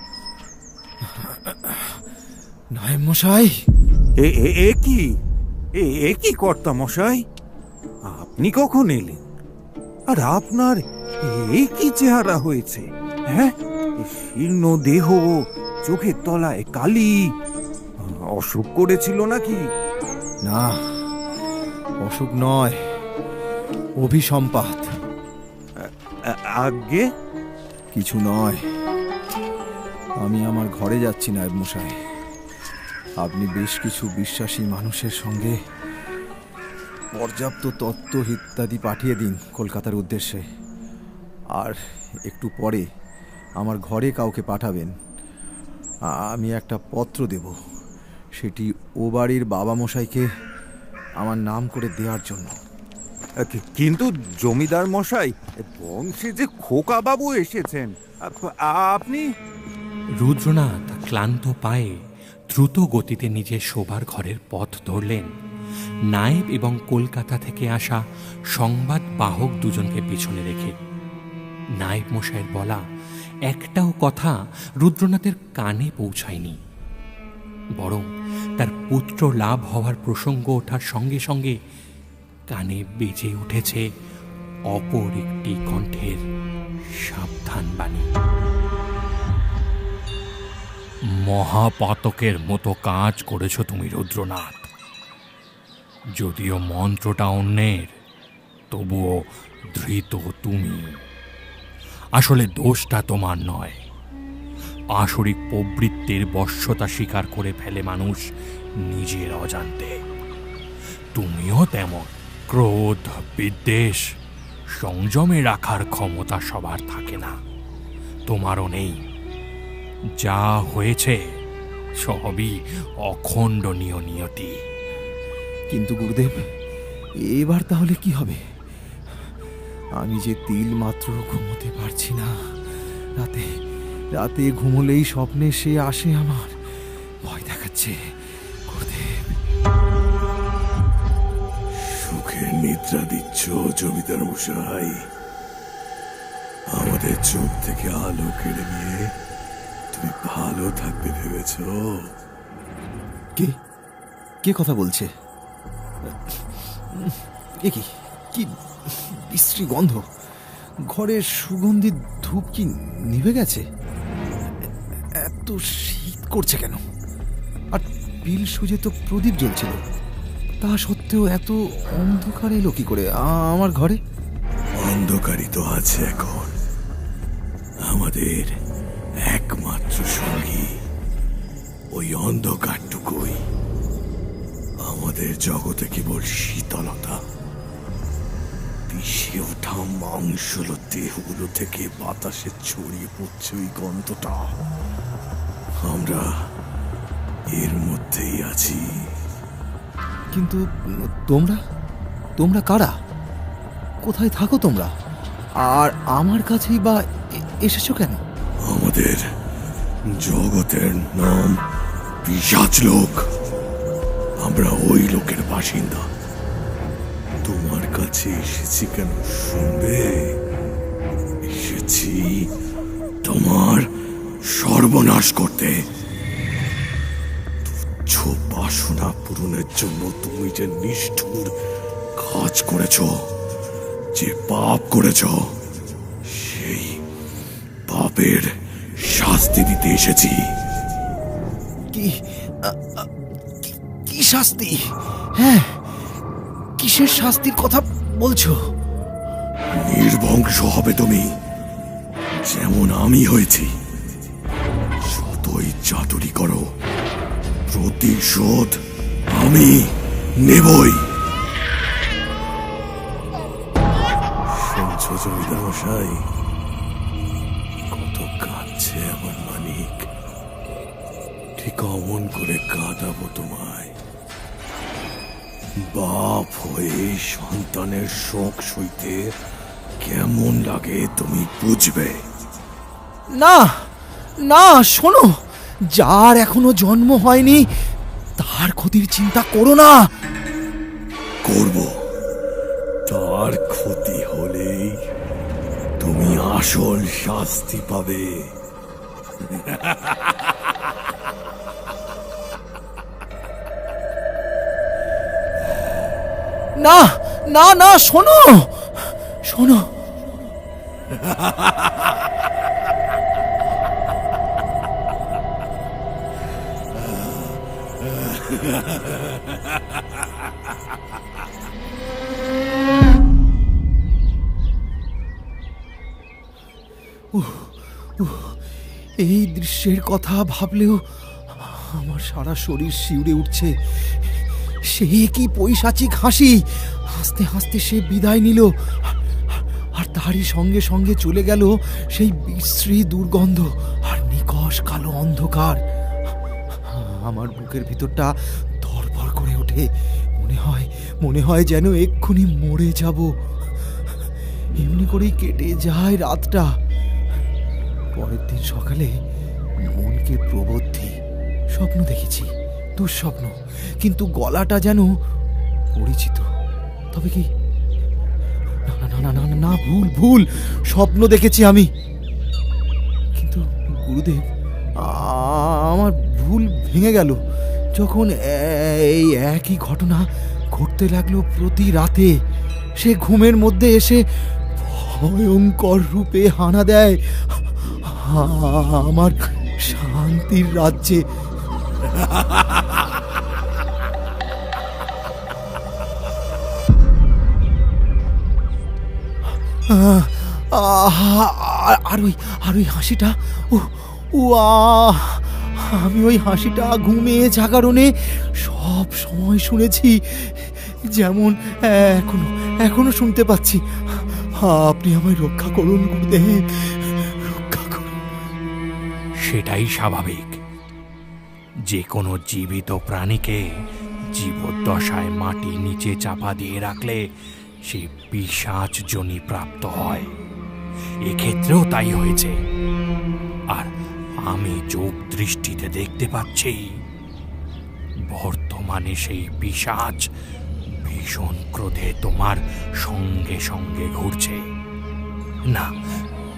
নায়েব মশাই, এ কি কর্তা মশাই, আপনি কখন এলেন? আর আপনার কি চেহারা হয়েছে? হ্যাঁ, শীর্ণ দেহ, চোখের তলায় কালি, অসুখ করেছিল নাকি? না, অসুখ নয়, অভিসম্পাত। আগে কিছু নয়। আমি আমার ঘরে যাচ্ছি নায়েব মশাই। আপনি বেশ কিছু বিশ্বাসী মানুষের সঙ্গে পর্যাপ্ত তত্ত্ব ইত্যাদি পাঠিয়ে দিন কলকাতার উদ্দেশ্যে, আর একটু পরে আমার ঘরে কাউকে পাঠাবেন। আমি একটা পত্র দেব, সেটি ও বাড়ির বাবা মশাইকে আমার নাম করে দেওয়ার জন্য। কিন্তু জমিদার মশাই, বংশে যে খোকা বাবু এসেছেন, আপনি। রুদ্রনাথ ক্লান্ত পায়ে দ্রুত গতিতে নিজের শোবার ঘরের পথ ধরলেন, নায়েব এবং কলকাতা থেকে আসা সংবাদ বাহক দুজনকে পিছনে রেখে। নায়েব মশাইয়ের বলা একটাও কথা রুদ্রনাথের কানে পৌঁছায়নি, বরং তার পুত্র লাভ হওয়ার প্রসঙ্গ ওঠার সঙ্গে সঙ্গে কানে বেজে উঠেছে অপর একটি কণ্ঠের সাবধান বাণী। মহাপাতকের মতো কাজ করেছ তুমি রুদ্রনাথ। যদিও মন্ত্রটা অন্যের, তবুও ধৃত তুমি। আসলে দোষটা তোমার নয়। আসরিক প্রবৃত্তির বশ্যতা স্বীকার করে ফেলে মানুষ নিজের অজান্তে। তুমিও তেমন। ক্রোধ, বিদ্বেষ, সংযমে রাখার ক্ষমতা সবার থাকে না, তোমারও নেই। যা হয়েছে সবই অখণ্ডনীয় নিয়তি। কিন্তু গুরুদেব, এবার তাহলে কি হবে? আমি যে তিল মাত্র ঘুমোতে পারছি না। রাতে রাতে ঘুমোলেই স্বপ্নে সে আসে, আমার ভয় দেখাচ্ছে গুরুদেব। সুখের নিদ্রা দিচ্ছ জমিদার মশাই? আমাদের চোখ থেকে আলো কেড়ে নিয়ে তুমি ভালো থাকবে ভেবেছ? কে কে কথা বলছে? এ কি কি বিশ্রী গন্ধ! ঘরের সুগন্ধি ধূপ কি নিভে গেছে? এত শীত করছে কেন? আর বিল সুজে তো প্রদীপ জ্বলছিল, তা সত্ত্বেও এত অন্ধকার এলো কি করে আমার ঘরে? অন্ধকারই তো আছে এখন। আমাদের একমাত্র সঙ্গী ওই অন্ধকারটুকুই। আমাদের জগতে কেবল শীতলতা, পিষে ওঠা মাংসল দেহগুলো থেকে বাতাসে ছড়িয়ে পড়ছে ওই গন্ধটা। আমরা এর মধ্যেই আছি। কিন্তু তোমরা তোমরা কারা? কোথায় থাকো তোমরা? আর আমার কাছেই বা এসেছো কেন? আমাদের জগতের নাম পিশাচ লোক। আমরা ওই লোকের বাসিন্দা। তোমার কাছে এসেছি কেন শুনবে? এসেছি তোমার সর্বনাশ করতে। তুচ্ছ বাসনা পূরণের জন্য তুমি যে নিষ্ঠুর কাজ করেছ, যে পাপ করেছ, সেই পাপের শাস্তি দিতে এসেছি। কি কি শাস্তি? হ্যাঁ, কিসের শাস্তির কথা বলছো? নির্বংশ হবে তুমি, যেমন আমি হয়েছি। যতই চাতুরি করো, প্রতিশোধ আমি নেবই। শুনছো জমিদার মশাই? কত কাঁদছে আমার মানিক। ঠিক অমন করে কাঁদাবো তোমায়। বাপ হয়ে সন্তানের শোক সইতে কেমন লাগে তুমি বুঝবে। না না, শোনো, যার এখনো জন্ম হয়নি তার ক্ষতির চিন্তা করো না। করব। তার ক্ষতি হলেই তুমি আসল শাস্তি পাবে। না না না, শোনো শোনো। এই দৃশ্যের কথা ভাবলেও আমার সারা শরীর শিউরে উঠছে। সে কি পৈশাচিক হাসি! হাসতে হাসতে সে বিদায় নিল, আর তারই সঙ্গে সঙ্গে চলে গেল সেই বিশ্রী দুর্গন্ধ আর নিকষ কালো অন্ধকার। আমার বুকের ভিতরটা ধড়ফড় করে ওঠে। মনে হয় যেন এক্ষুনি মরে যাব। এমনি করেই কেটে যায় রাতটা। পরের দিন সকালে মনকে প্রবুদ্ধি, স্বপ্ন দেখেছি, দুঃস্বপ্ন, কিন্তু গলাটা যেন পরিচিত। তবে কি না, ভুল স্বপ্ন দেখেছি আমি। কিন্তু গুরুদেব, আমার ভুল ভেঙে গেল যখন এই একই ঘটনা ঘটতে লাগলো প্রতি রাতে। সে ঘুমের মধ্যে এসে ভয়ঙ্কর রূপে হানা দেয় আমার শান্তির রাজ্যে। আর ওই হাসিটা, আমি ওই হাসিটা ঘুমে জাগরণে সব সময় শুনেছি, যেমন এখনো শুনতে পাচ্ছি। আপনি আমায় রক্ষা করুন গুরুদেব, রক্ষা করুন। সেটাই স্বাভাবিক। যে কোনো জীবিত প্রাণীকে জীবদ্দশায় মাটির নিচে চাপা দিয়ে রাখলে সে পিশাচ জনি প্রাপ্ত হয়। এক্ষেত্রেও তাই হয়েছে। আর আমি যোগ দৃষ্টিতে দেখতে পাচ্ছি বর্তমানে সেই পিশাচ ভীষণ ক্রোধে তোমার সঙ্গে সঙ্গে ঘুরছে। না,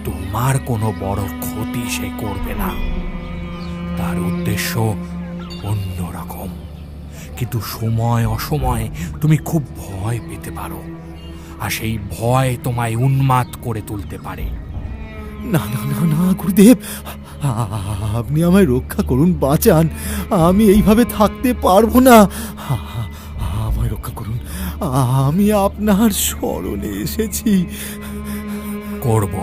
তোমার কোনো বড় ক্ষতি সে করবে না। তার উদ্দেশ্য অন্যরকম। কিন্তু সময় অসময়ে তুমি খুব ভয় পেতে পারো, আর সেই ভয় তোমায় উন্মাদ করে তুলতে পারে। না গুরুদেব, আপনি আমায় রক্ষা করুন, বাঁচান। আমি এইভাবে থাকতে পারবো না। আমায় রক্ষা করুন, আমি আপনার শরণে এসেছি। করব।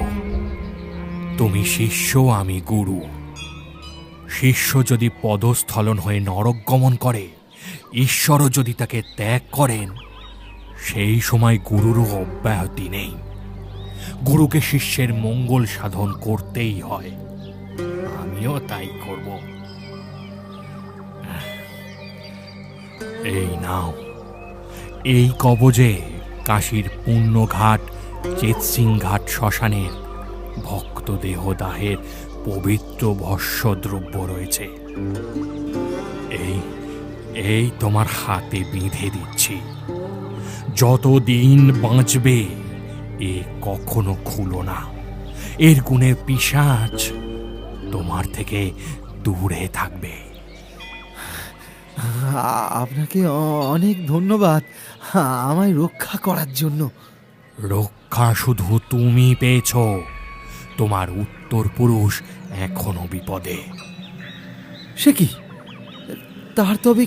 তুমি শিষ্য, আমি গুরু। শিষ্য যদি পদস্খলন হয়ে নরক গমন করে, ঈশ্বরও যদি তাকে ত্যাগ করেন, সেই সময় গুরুরও অব্যাহতি নেই। গুরুকে শিষ্যের মঙ্গল সাধন করতেই হয়। আমিও তাই করব। এই নাও, এই কবজে কাশীর পুণ্যঘাট চেতসিংঘাট শ্মশানের ভক্ত দেহদাহের পবিত্র ভস্যদ্রব্য রয়েছে। এই তোমার হাতে বেঁধে দিচ্ছি। যতদিন বাঁচবে এ কখনো খুলো না। এর গুণে পিশাচ তোমার থেকে দূরে থাকবে। আপনাকে অনেক ধন্যবাদ আমায় রক্ষা করার জন্য। রক্ষা শুধু তুমি পেয়েছ, তোমার উত্তর পুরুষ এখনো বিপদে। সে কি? তার তবে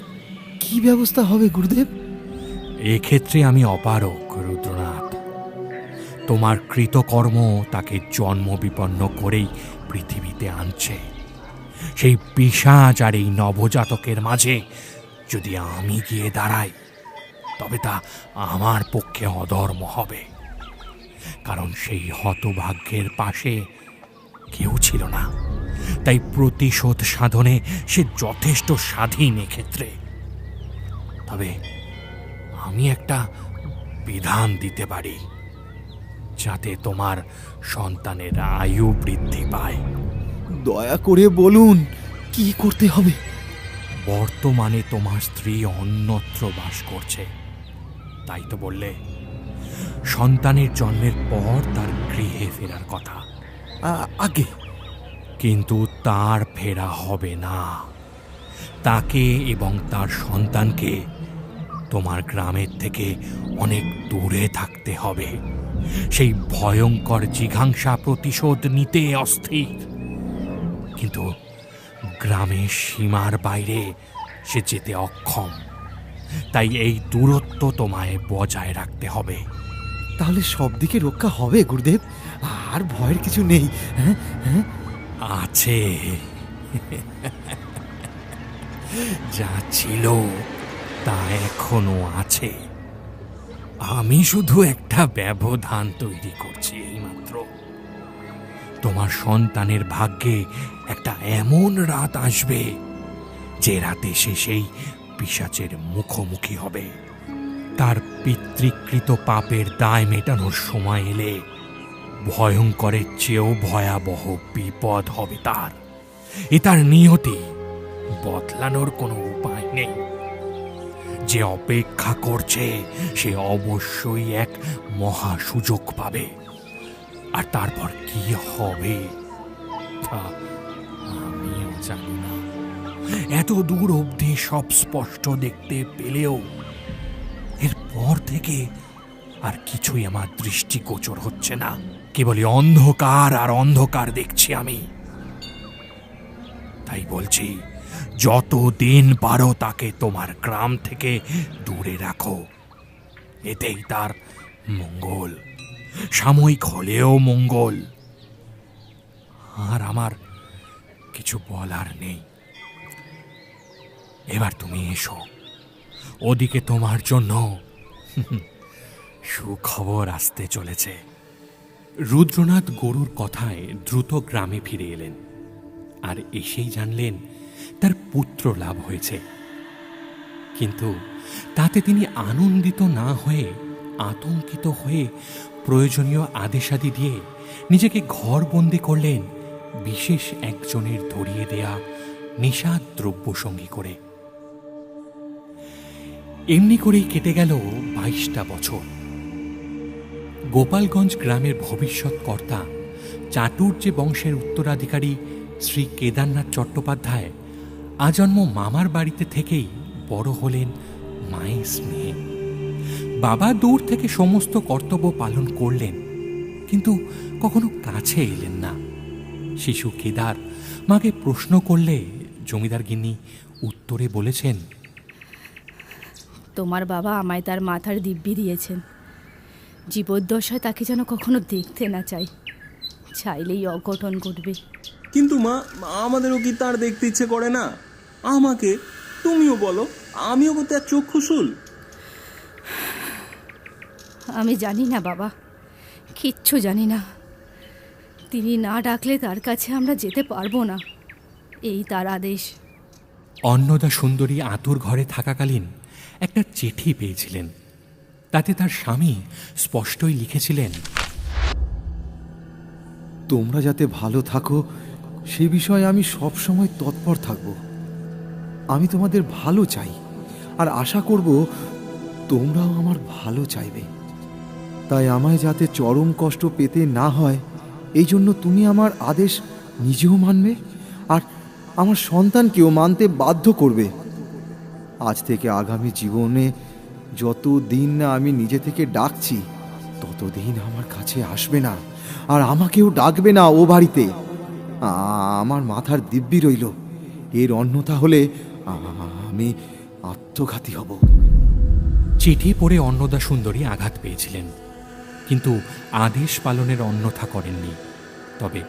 কি ব্যবস্থা হবে গুরুদেব? এক্ষেত্রে আমি অপারক রুদ্রনাথ। তোমার কৃতকর্ম তাকে জন্ম বিপন্ন করেই পৃথিবীতে আনছে। সেই পিশাচ আর এই নবজাতকের মাঝে যদি আমি গিয়ে দাঁড়াই, তবে তা আমার পক্ষে অধর্ম হবে। কারণ সেই হতভাগ্যের পাশে কেউ ছিল না। তাই প্রতিশোধ সাধনে সে যথেষ্ট স্বাধীন এক্ষেত্রে। তবে আমি একটা বিধান দিতে পারি, যাতে তোমার সন্তানের আয়ু বৃদ্ধি পায়। দয়া করে বলুন, কি করতে হবে? বর্তমানে তোমার স্ত্রী অন্যত্র বাস করছে, তাই তো বললে। সন্তানের জন্মের পর তার গৃহে ফেরার কথা। আগে কিন্তু তার ফেরা হবে না। তাকে এবং তার সন্তানকে তোমার গ্রামের থেকে অনেক দূরে থাকতে হবে। সেই ভয়ঙ্কর জিঘাংসা প্রতিশোধ নিতে অস্থির, কিন্তু গ্রামের সীমার বাইরে সে যেতে অক্ষম। তাই এই দূরত্ব তোমায় বজায় রাখতে হবে। তাহলে সব দিকে রক্ষা হবে গুরুদেব, আর ভয়ের কিছু নেই? আছে, যা ছিল তা এখনো আছে। আমি শুধু একটা ব্যবধান তৈরি করছি এইমাত্র। তোমার সন্তানের ভাগ্যে একটা এমন রাত আসবে যে রাতে সে সেই পিশাচের মুখোমুখি হবে। তার পিতৃকৃত পাপের দায় মেটানোর সময় এলে ভয়ঙ্করের চেয়েও ভয়াবহ বিপদ হবে তার। এ তার নিয়তি, বদলানোর কোনো উপায় নেই। যে অপেক্ষা করছে সে অবশ্যই এক মহা সুযোগ পাবে, আর তারপর কি হবে তা আমিও জানি না। এত দূর অবধি সব স্পষ্ট দেখতে পেলেও এরপর থেকে আর কিছুই আমার দৃষ্টিগোচর হচ্ছে না। কেবলই অন্ধকার আর অন্ধকার দেখছি আমি। তাই বলছি, যতদিন পারো তাকে তোমার গ্রাম থেকে দূরে রাখো। এতেই তার মঙ্গল, সাময়িক হলেও মঙ্গল। আর আমার কিছু বলার নেই। এবার তুমি এসো, ওদিকে তোমার জন্য সুখবর আসতে চলেছে। রুদ্রনাথ গরুর কথায় দ্রুত গ্রামে ফিরে এলেন, আর এসেই জানলেন তার পুত্র লাভ হয়েছে। কিন্তু তাতে তিনি আনন্দিত না হয়ে আতঙ্কিত হয়ে প্রয়োজনীয় আদেশাদি দিয়ে নিজেকে ঘরবন্দি করলেন বিশেষ একজনের ধরিয়ে দেয়া নেশাদ দ্রব্য সঙ্গী করে। এমনি করেই কেটে গেল 22টা বছর। গোপালগঞ্জ গ্রামের ভবিষ্যৎ কর্তা চাটুর্যে বংশের উত্তরাধিকারী শ্রী কেদারনাথ চট্টোপাধ্যায় আজন্ম মামার বাড়িতে থেকেই বড় হলেন মায়ের স্নেহে। বাবা দূর থেকে সমস্ত কর্তব্য পালন করলেন, কিন্তু কখনো কাছে এলেন না। শিশু কেদার মাকে প্রশ্ন করলে জমিদার গিন্নি উত্তরে বলেছেন, তোমার বাবা আমায় তার মাথার দিব্যি দিয়েছেন। জীবদ্দশায় তাকে যেন কখনো দেখতে না চাই, চাইলেই অঘটন ঘটবে। কিন্তু মা, আমাদেরও কি তার দেখতে ইচ্ছে করে না? আমাকে তুমিও বলো, আমিও তো এক চক্ষুশুল। আমি জানি না বাবা, কিচ্ছু জানি না। তিনি না ডাকলে তার কাছে আমরা যেতে পারবো না, এই তার আদেশ। অন্নদা সুন্দরী আতুর ঘরে থাকাকালীন একটা চিঠি পেয়েছিলেন। তাতে তার স্বামী স্পষ্টই লিখেছিলেন, তোমরা যাতে ভালো থাকো সে বিষয়ে আমি সব সময় তৎপর থাকব। আমি তোমাদের ভালো চাই, আর আশা করব তোমরাও আমার ভালো চাইবে। তাই আমায় যাতে চরম কষ্ট পেতে না হয়, এই জন্য তুমি আমার আদেশ নিজেও মানবে, আর আমার সন্তানকেও মানতে বাধ্য করবে। আজ থেকে আগামী জীবনে যত দিন না আমি নিজে থেকে ডাকছি, ততদিন আমার কাছে আসবে না, আর আমাকেও ডাকবে না ও বাড়িতে। আমার মাথার দিব্যি রইল, এর অন্যথা হলে আমি আত্মঘাতী হব। চিঠি পড়ে অন্নদা সুন্দরী আঘাত পেয়েছিলেন, কিন্তু আদেশ পালনের অন্যথা করেননি। তবে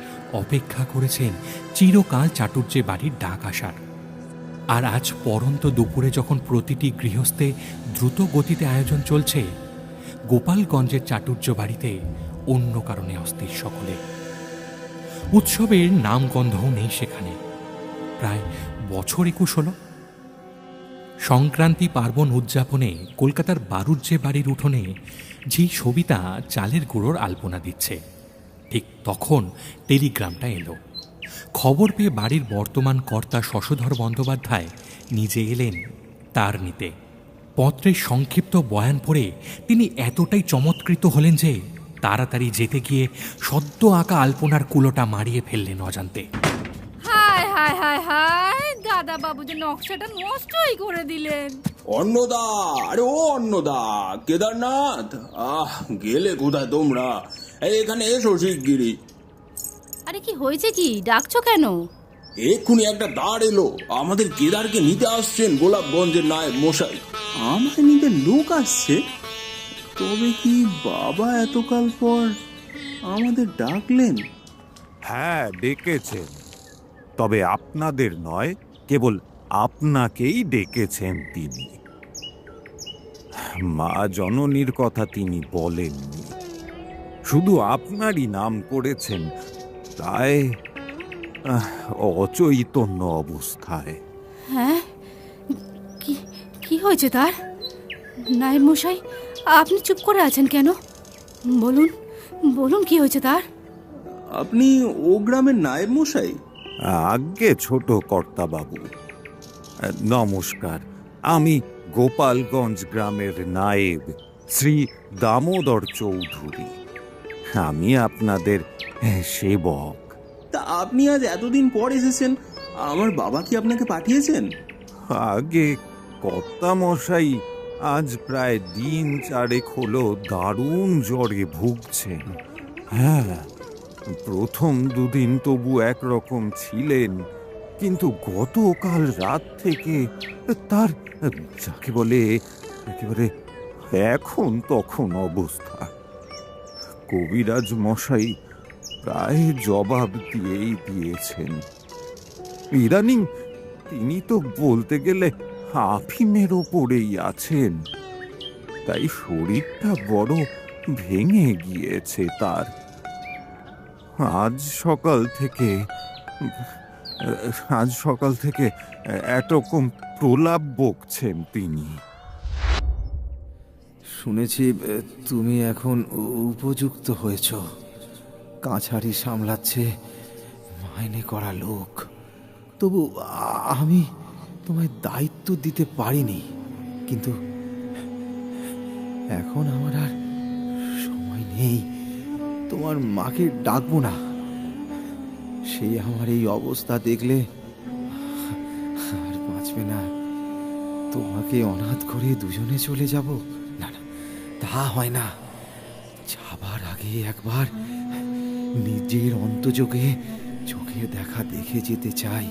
অপেক্ষা করেছেন চিরকাল চাটুর্যে বাড়ির ডাক আসার। আর আজ পরন্ত দুপুরে যখন প্রতিটি গৃহস্থে দ্রুত গতিতে আয়োজন চলছে, গোপালগঞ্জের চাটুর্য বাড়িতে অন্য কারণে অস্থির সকলে। উৎসবের নামগন্ধও নেই সেখানে। প্রায় বছর 21 হল। সংক্রান্তি পার্বণ উদযাপনে কলকাতার বারুজ্জে বাড়ির উঠোনে ঝি সবিতা চালের গুঁড়োর আলপনা দিচ্ছে। ঠিক তখন টেলিগ্রামটা এলো। খবর পেয়ে বাড়ির বর্তমান কর্তা শশধর বন্দ্যোপাধ্যায় নিজে এলেন তার নিতে। পত্রের সংক্ষিপ্ত বয়ান পড়ে তিনি এতটাই চমৎকৃত হলেন যে তাড়াতাড়ি যেতে গিয়ে সদ্য আঁকা আলপনার কুলোটা মারিয়ে ফেললেন অজান্তে। হায় হায় হায় হায়, দাদা বাবু যে নকশাটা নষ্টই করে দিলেন। অন্নদা, আরে ও অন্নদা, কেদারনাথ, গেলে কোথায় তোমরা? এখানে এসো শিগগিরি। আরে কি হয়েছে, কি ডাকছো কেন? এক্ষুনি একটা দাঁড় এলো, আমাদের কেদারকে নিতে আসছেন গোলাপগঞ্জের নায়েব মশাই। আমাকে নিতে লোক আসছে? তবে কি বাবা এতকাল পর আমাদের ডাকলেন? হ্যাঁ, ডেকেছেন। তবে আপনাদের নয়, কেবল আপনাকেই ডেকেছেন তিনি। মা জননীর কথা তিনি বলেননি, শুধু আপনারই নাম করেছেন, প্রায় অচৈতন্য অবস্থায়। হ্যাঁ, কি কি হয়েছে তার? নায়েব মশাই, আপনি চুপ করে আছেন কেন? বলুন বলুন, কি হয়েছে তার? আপনি ও গ্রামের নায়েব মশাই? আজ্ঞে ছোট কর্তাবাবু, নমস্কার। আমি গোপালগঞ্জ গ্রামের নায়েব শ্রী দামোদর চৌধুরী। আমি আপনাদের সেবক। তা আপনি আজ এতদিন পর এসেছেন, আমার বাবা কি আপনাকে পাঠিয়েছেন? আগে কর্তামশাই আজ প্রায় দিন 4 হলো দারুণ জ্বরে ভুগছেন। হ্যাঁ, প্রথম 2 দিন তবু একরকম ছিলেন, কিন্তু গতকাল রাত থেকে তার যাকে বলে একেবারে এখন তখন অবস্থা। কবিরাজ মশাই প্রায় জবাব দিয়েই দিয়েছেন। ইদানিং তিনি তো বলতে গেলে আফিমের ওপরেই আছেন, তাই শরীরটা বড় ভেঙে গিয়েছে তার। আজ সকাল থেকে এরকম প্রলাপ বকছেন তিনি। শুনেছি তুমি এখন উপযুক্ত হয়েছ, কাছারি সামলাচ্ছে মাইনে করা লোক। তবু আমি তোমায় দায়িত্ব দিতে পারিনি, কিন্তু এখন আমার আর সময় নেই। তোমার মাকে ডাকবো না, সে আমার এই অবস্থা দেখলে আর বাঁচবে না। তোমাকে অনাথ করে দুজনে চলে যাব, না না, তা হয় না। যাবার আগে একবার নিজের অন্তযোগে চোখের দেখা দেখে যেতে চাই।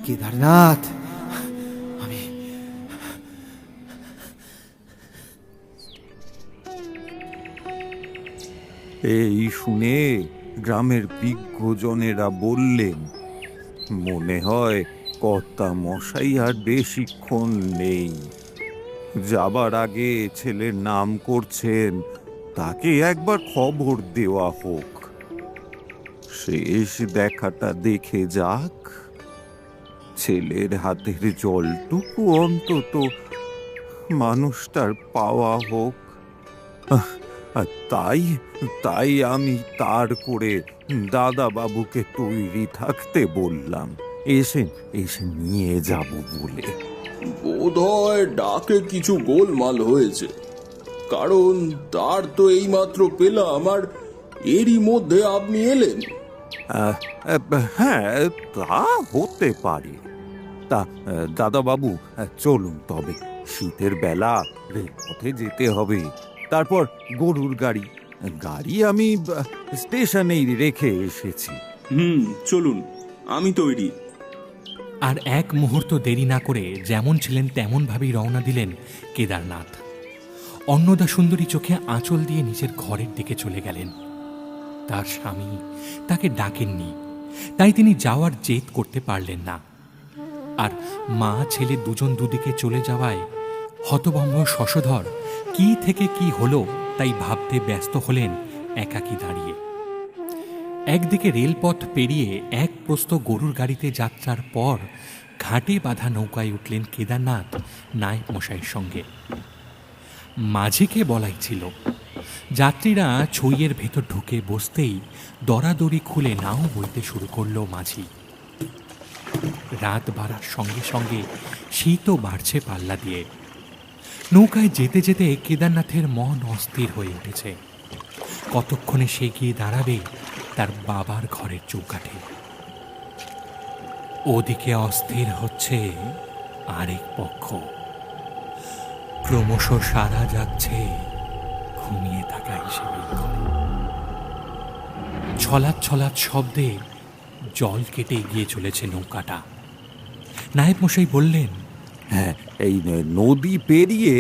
কেদারনাথ, আমি এই শুনে গ্রামের বিজ্ঞজনেরা বললেন, মনে হয় কর্তা মশাই আর বেশিক্ষণ নেই। যাবার আগে ছেলের নাম করছেন, তাকে একবার খবর দেওয়া হোক, শেষ দেখাটা দেখে যাক, ছেলের হাতের জলটুকু অন্তত মানুষটার পাওয়া হোক। তাই আমি তার করে দাদা বাবুকে তৈরি থাকতে বললাম, এসে নিয়ে যাব বলে। বোধহয় ডাকে কিছু গোলমাল হয়েছে, কারণ তার তো এইমাত্র পেলাম, আর এরই মধ্যে আপনি এলেন। হ্যাঁ, তা হতে পারে। তা দাদা বাবু, চলুন তবে, শীতের বেলা রেলপথে যেতে হবে। তারপর গরুর গাড়ি আমি স্টেশনেই রেখে এসেছি। চলুন, আমি তৈরি। আর এক মুহূর্ত দেরি না করে যেমন ছিলেন তেমন ভাবেই রওনা দিলেন কেদারনাথ। অন্নদা সুন্দরী চোখে আঁচল দিয়ে নিজের ঘরের দিকে চলে গেলেন। তার স্বামী তাকে ডাকেননি, তাই তিনি যাওয়ার জেদ করতে পারলেন না। আর মা ছেলে দুজন দুদিকে চলে যাওয়ায় হতভম্ব শশধর কি থেকে কি হলো তাই ভাবতে ব্যস্ত হলেন একাকী দাঁড়িয়ে। একদিকে রেলপথ পেরিয়ে এক প্রস্ত গরুর গাড়িতে যাত্রার পর ঘাটে বাঁধা নৌকায় উঠলেন কেদারনাথ নায়েব মশাইয়ের সঙ্গে। মাঝিকে বলাই ছিল, যাত্রীরা ছইয়ের ভেতর ঢুকে বসতেই দরাদরি খুলে নাও বইতে শুরু করল মাঝি। রাত বাড়ার সঙ্গে সঙ্গে শীতও বাড়ছে পাল্লা দিয়ে। নৌকায় যেতে যেতে কেদারনাথের মন অস্থির হয়ে উঠেছে। কতক্ষণে সে গিয়ে দাঁড়াবে তার বাবার ঘরের চৌকাঠে। ওদিকে অস্থির হচ্ছে আরেক পক্ষ। ক্রমশ সারা যাচ্ছে ঘুমিয়ে থাকা হিসেবে। ছলাৎ ছলাৎ শব্দে জল কেটে এগিয়ে চলেছে নৌকাটা। নায়েব মশাই বললেন, হ্যাঁ, এই নদী পেরিয়ে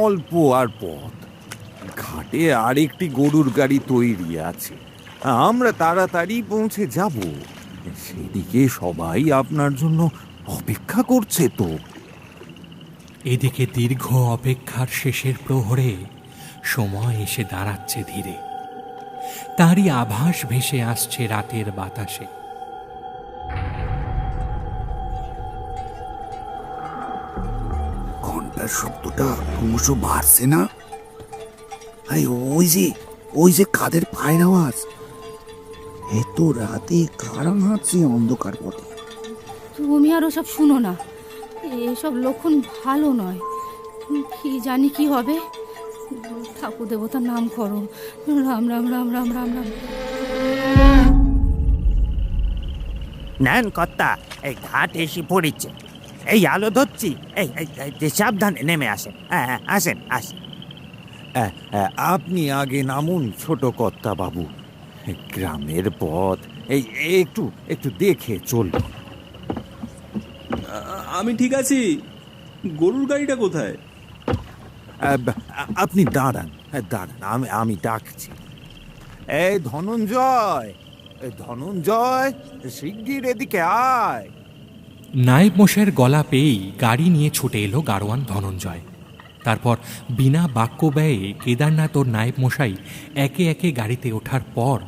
অল্প আর পথ, ঘাটে আরেকটি গরুর গাড়ি তৈরি আছে, আমরা তাড়াতাড়ি পৌঁছে যাব। সেদিকে সবাই আপনার জন্য অপেক্ষা করছে তো। এদিকে দীর্ঘ অপেক্ষার শেষের প্রহরে সময় এসে দাঁড়াচ্ছে ধীরে। তারই আভাস ভেসে আসছে রাতের বাতাসে। ঘন্টার শব্দটা ক্রমশ বাড়ছে না? আরে ওই যে কাদের পায়ের আওয়াজ। এত রাতে কারা হাঁটছে অন্ধকার পথে? তুমি আর ওসব শুনো না, এসব লক্ষণ ভালো নয়। কি জানি কি হবে। ঠাকুর দেবতার নাম করো, রাম রাম রাম রাম রাম রাম। নেন কর্তা, এই ঘাট এসে পড়েছে। এই আলো ধরছি, এই সাবধানে নেমে আসেন। হ্যাঁ আসেন আসেন। আপনি আগে নামুন ছোট কর্তা বাবু। গ্রামের পথ এই একটু একটু দেখে চলুন। আমি ঠিক আছি। গরুর গাড়িটা কোথায়? আপনি দাঁড়ান দাঁড়ান, আমি ডাকছি। এই ধনঞ্জয়, শিগগির এদিকে আয়। নায়েব মশাইয়ের গলা পেয়েই গাড়ি নিয়ে ছুটে এলো গাড়োয়ান ধনঞ্জয়। তারপর বিনা বাক্য ব্যয়ে কেদারনাথ ও নায়েব মশাই একে একে গাড়িতে ওঠার পর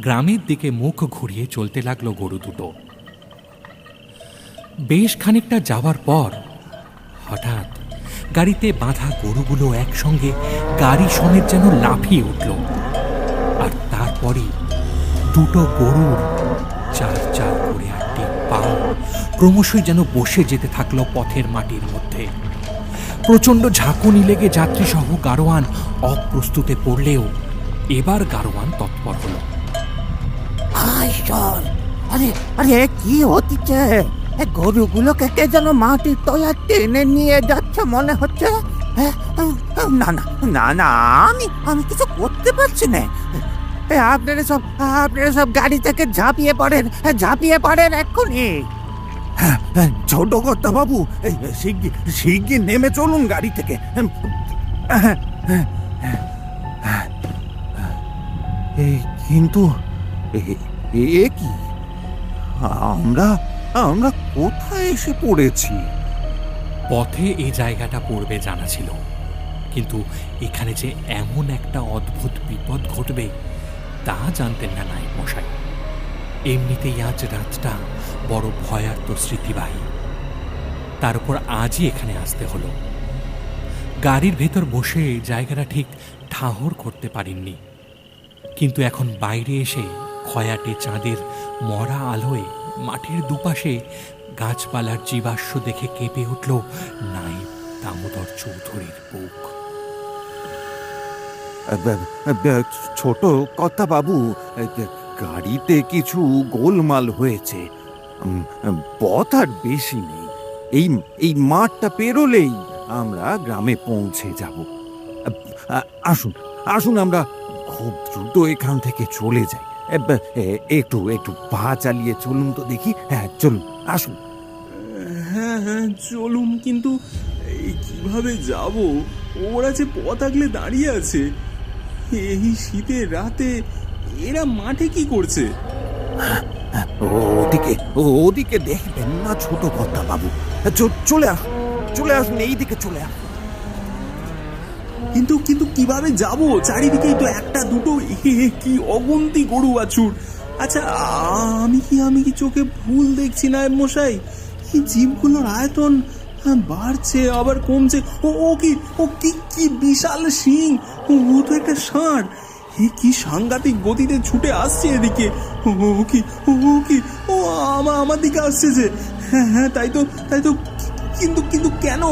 গ্রামের দিকে মুখ ঘুরিয়ে চলতে লাগলো গরু দুটো। বেশ খানিকটা যাওয়ার পর হঠাৎ গাড়িতে বাঁধা গরুগুলো একসঙ্গে গাড়ি সমেত যেন লাফিয়ে উঠল। আর তারপরই দুটো গরুর চার চার করে আটটি পা ক্রমশই যেন বসে যেতে থাকলো পথের মাটির মধ্যে। প্রচণ্ড ঝাঁকুনি লেগে যাত্রীসহ গাড়োয়ান অপ্রস্তুতে পড়লেও এবার গাড়োয়ান তৎপর হল। আরে কি হচ্ছে? গরুগুলোকে কে যেন মাটির তলা টেনে নিয়ে যাচ্ছে মনে হচ্ছে। না না না না, আমি কিছু করতে পারছি না। আপনারা সব গাড়ি থেকে ঝাঁপিয়ে পড়েন এক্ষুনি। ছোট কর্তা বাবু, শিগগির নেমে চলুন গাড়ি থেকে। কিন্তু এ কি, আমরা কোথায় এসে পড়েছি? পথে এই জায়গাটা পড়বে জানা ছিল, কিন্তু এখানে যে এমন একটা অদ্ভুত বিপদ ঘটবে তা জানতেন না নায়েব মশাই। এমনিতেই আজ রাতটা বড় ভয়ার্ত স্মৃতিবাহী, তার উপর আজই এখানে আসতে হলো। গাড়ির ভেতর বসে জায়গাটা ঠিক ঠাহর করতে পারেননি, কিন্তু এখন বাইরে এসে খয়াটে চাঁদের মরা আলোয় মাঠের দুপাশে গাছপালার জীবাশ্ম দেখে কেঁপে উঠল নায়েব দামোদর চৌধুরীর বুক। ছোট কর্তা বাবু, গাড়িতে কিছু গোলমাল হয়েছে। পথ আর বেশি নেই। এই মাঠটা পেরোলেই আমরা গ্রামে পৌঁছে যাব। আসুন আমরা খুব দ্রুত এখান থেকে চলে যাই। একটু পা চালিয়ে চলুন তো দেখি। হ্যাঁ চলুন, আসুন। হ্যাঁ চলুন, কিন্তু কিভাবে যাব? ওরা যে পথ আগলে দাঁড়িয়ে আছে, এই শীতের রাতে এরা মাঠে কি করছে? ওদিকে দেখবেন না ছোট কর্তা বাবু। চলে আসুন এইদিকে চলে আসুন। কিন্তু কিভাবে যাব? চারিদিকেই তো একটা দুটো কি অগুন্তি গরু বাছুর। আচ্ছা, আমি কি চোখে ভুল দেখছি নায়েব মশাই? এই জীবগুলোর আয়তন বাড়ছে আবার কমছে। ও কি বিশাল শিং! ও তো একটা ষাঁড়। কি সাংঘাতিক গতিতে ছুটে আসছে এদিকে। ও আমার দিকে আসছে যে। হ্যাঁ তাই তো। কিন্তু কেন?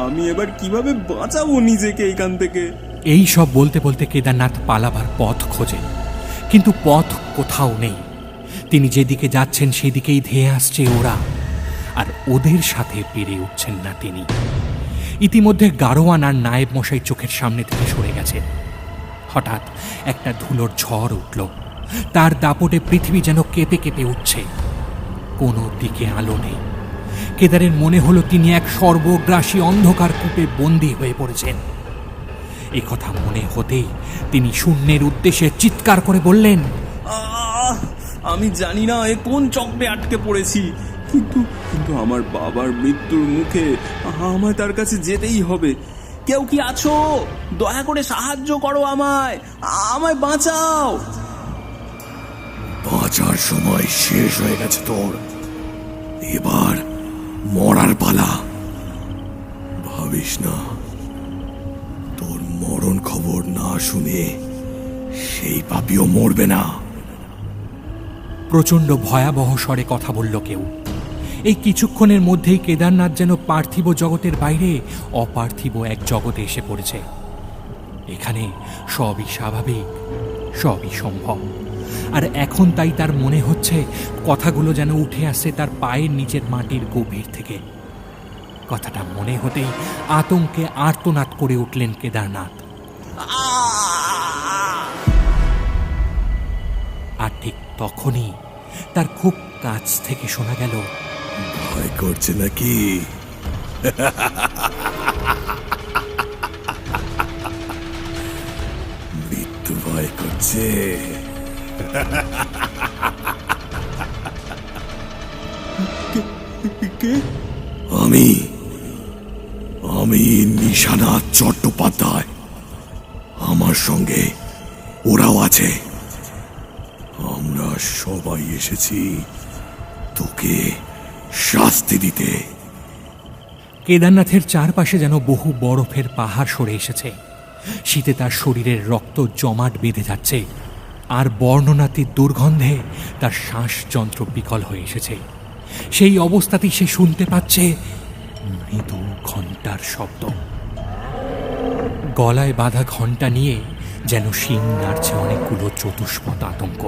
আমি এবার কিভাবে বাঁচাবো নিজেকে এখান থেকে? এই সব বলতে বলতে কেদারনাথ পালাবার পথ খোঁজেন, কিন্তু পথ কোথাও নেই। তিনি যেদিকে যাচ্ছেন সেদিকেই ধেয়ে আসছে ওরা, আর ওদের সাথে পেরে উঠছেন না তিনি। ইতিমধ্যে গাড়োয়ান আর নায়েব মশাই চোখের সামনে থেকে সরে গেছে। হঠাৎ একটা ধুলোর ঝড় উঠল, তার দাপটে পৃথিবী যেন কেঁপে কেঁপে উঠছে। কোনো দিকে আলো নেই। কেদারের মনে হলো তিনি এক সর্বগ্রাসী অন্ধকার কূপে বন্দী হয়ে পড়েছেন। এ কথা মনে হতেই তিনি শূন্যের উদ্দেশ্যে চিৎকার করে বললেন, আমি জানি না এ কোন চক্রে আটকে পড়েছি। কিন্তু কিন্তু আমার বাবার মৃত্যুর মুখে আমায় তার কাছে যেতেই হবে। কেউ কি আছো? দয়া করে সাহায্য করো আমায়, আমায় বাঁচাও। বাঁচার সময় শেষ হয়ে গেছে তোর, এবার মরার পালা। ভাবিস না তোর মরণ খবর না শুনে সেই পাপীও মরবে না। প্রচণ্ড ভয়াবহ স্বরে কথা বলল কেউ। এই কিছুক্ষণের মধ্যেই কেদারনাথ যেন পার্থিব জগতের বাইরে অপার্থিব এক জগতে এসে পড়েছে। এখানে সবই স্বাভাবিক, সবই সম্ভব। আর এখন তাই তার মনে হচ্ছে কথাগুলো যেন উঠে আসছে তার পায়ের নিচের মাটির গভীর থেকে। কথাটা মনে হতেই আতঙ্কে আর্তনাদ করে উঠলেন কেদারনাথ। আর ঠিক তখনই তার খুব কাছ থেকে শোনা গেল, ভয় করছে নাকি? মৃত্যু ভয় করছে? আমি আমি নিশানাথ চট্টোপাধ্যায়, আমার সঙ্গে ওরাও আছে। আমরা সবাই এসেছি তোকে শাস্তি দিতে। কেদারনাথের চারপাশে যেন বহু বরফের পাহাড় সরে এসেছে। শীতে তার শরীরের রক্ত জমাট বেঁধে যাচ্ছে, আর বর্ণনাতীত দুর্গন্ধে তার শ্বাসযন্ত্র বিকল হয়ে এসেছে। সেই অবস্থাতেই সে শুনতে পাচ্ছে মৃদু ঘণ্টার শব্দ। গলায় বাঁধা ঘণ্টা নিয়ে যেন শিং নাড়ছে অনেকগুলো চতুষ্পদ আতঙ্ক।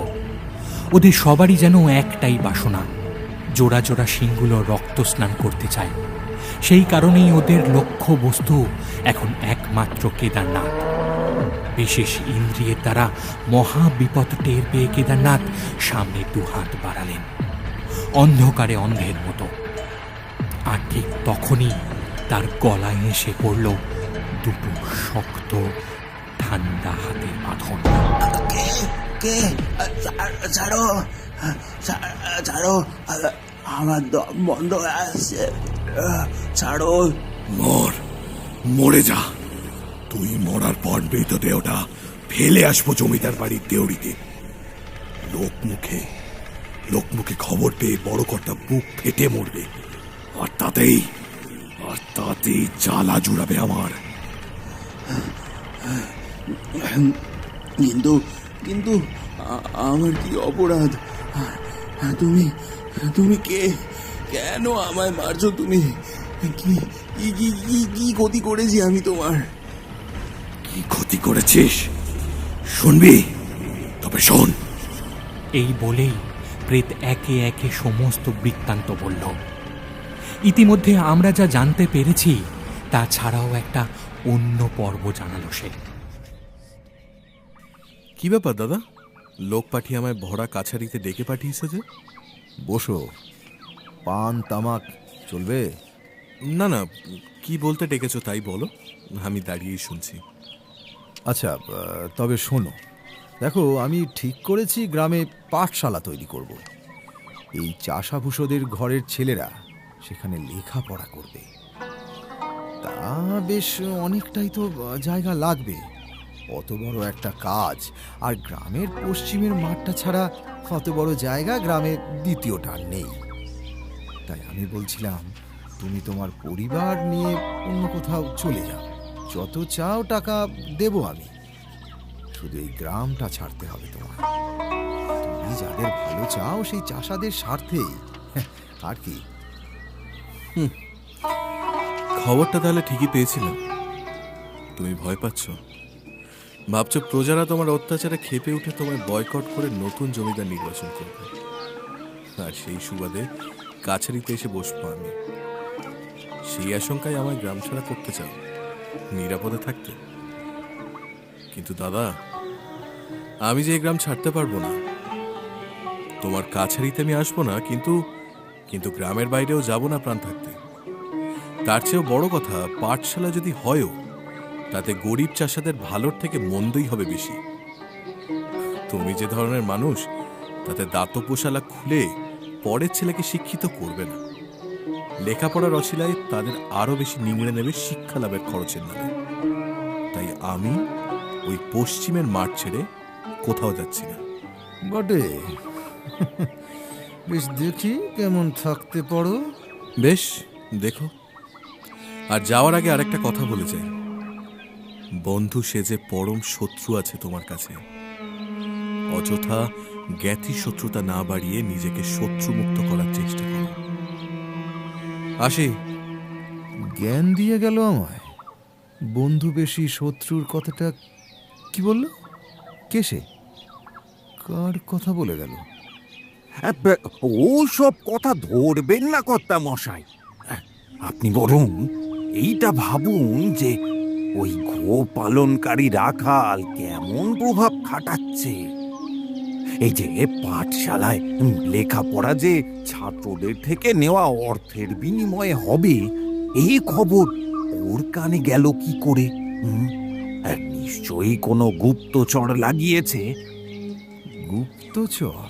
ওদের সবারই যেন একটাই বাসনা, জোড়া জোড়া শিংগুলো রক্ত স্নান করতে চায়। সেই কারণেই ওদের লক্ষ্য বস্তু এখন একমাত্র কেদারনাথ। বিশেষ ইন্দ্রিয়ের দ্বারা মহা বিপদ টের পেয়ে কেদারনাথ সামনে দুহাত বাড়ালেন, অন্ধকারে অন্ধের মতো। আর ঠিক তখনই তার গলায় এসে পড়ল দুটো শক্ত ঠান্ডা হাতের বাঁধন। কে? ছাড়ো, ছাড়ো, আমার দম বন্ধ হয়ে আসছে, ছাড়ো। মরে যা। তুই মরার পর মৃতদেহটা ফেলে আসবো জমিদার বাড়ির দেউড়িতে। লোকমুখে খবর পেয়ে বড় কর্তা বুক ফেটে মরবে, আর তাতেই জ্বালা জুড়াবে আমার। কিন্তু আমার কি অপরাধ? তুমি কে? কেন আমায় মারছো তুমি? কি ক্ষতি করেছি আমি তোমার? কি ক্ষতি করেছিস শুনবি? তবে শোন। এই বলেই প্রেত একে একে সমস্ত বৃত্তান্ত বলল। ইতিমধ্যে আমরা যা জানতে পেরেছি তা ছাড়াও একটা অন্য পর্ব জানালো সে। কি ব্যাপার দাদা, লোক পাঠিয়ে আমায় ভরা কাছারিতে ডেকে পাঠিয়েছে যে? বসো, পান তামাক চলবে? না না, কি বলতে ডেকেছো তাই বলো, আমি দাঁড়িয়েই শুনছি। আচ্ছা, তবে শোনো, দেখো, আমি ঠিক করেছি গ্রামে পাঠশালা তৈরি করব। এই চাষাভূষদের ঘরের ছেলেরা সেখানে লেখাপড়া করবে। তা বেশ অনেকটাই তো জায়গা লাগবে। অত বড় একটা কাজ, আর গ্রামের পশ্চিমের মাঠটা ছাড়া অত বড় জায়গা গ্রামে দ্বিতীয়টা নেই। তাই আমি বলছিলাম, তুমি তোমার পরিবার নিয়ে অন্য কোথাও চলে যাও, যত চাও টাকা দেব আমি, শুধু এই গ্রামটা ছাড়তে হবে তোমার। তুমি যাদের ভালো চাও সেই চাষাদের স্বার্থেই, আর কি। খবরটা তাহলে ঠিকই পেয়েছিলাম। তুমি ভয় পাচ্ছ, ভাবছো প্রজারা তোমার অত্যাচারে ক্ষেপে উঠে তোমায় বয়কট করে নতুন জমিদার নির্বাচন করবে, আর সেই সুবাদে কাছারিতে এসে বসবো আমি। সেই আশঙ্কায় আমায় গ্রাম ছাড়া করতে চাও, নিরাপদে থাকতে। কিন্তু দাদা, আমি যে এই গ্রাম ছাড়তে পারবো না। তোমার কাছারিতে আমি আসবো না, কিন্তু গ্রামের বাইরেও যাব না প্রাণ থাকতে। তার চেয়েও বড় কথা, পাঠশালা যদি হয়ও, তাতে গরিব চাষাদের ভালোর থেকে মন্দই হবে বেশি। তুমি যে ধরনের মানুষ, তাতে দাতব্যশালা খুলে পরের ছেলেকে শিক্ষিত করবে না, লেখাপড়ার অছিলায় তাদের আরো বেশি নিংড়ে নেবে শিক্ষা লাভের খরচের নামে। তাই আমি ওই পশ্চিমের মাঠ ছেড়ে কোথাও যাচ্ছি না। বটে, বেশ দেখি কেমন থাকতে পারো। বেশ দেখো। আর যাওয়ার আগে আরেকটা কথা বলে যাই, বন্ধু সেজে পরম শত্রু আছে তোমার কাছে। অযথা জ্ঞাতি শত্রুতা না বাড়িয়ে নিজেকে শত্রুমুক্ত করার চেষ্টা করো। আসি। জ্ঞান দিয়ে গেল আমায়। বন্ধু বেশি শত্রুর কথাটা কি বলল? কে সে? কার কথা বলে গেল? ও সব কথা ধরবেন না কর্তা মশাই। আপনি বরং এইটা ভাবুন যে ওই গো পালনকারী রাখাল কেমন প্রভাব খাটাচ্ছে। এই যে পাঠশালায় লেখাপড়া যে ছাত্রদের থেকে নেওয়া অর্থের বিনিময়ে হবে, এই খবর ওর কানে গেল কি করে? নিশ্চয়ই কোনো গুপ্তচর লাগিয়েছে। গুপ্তচর?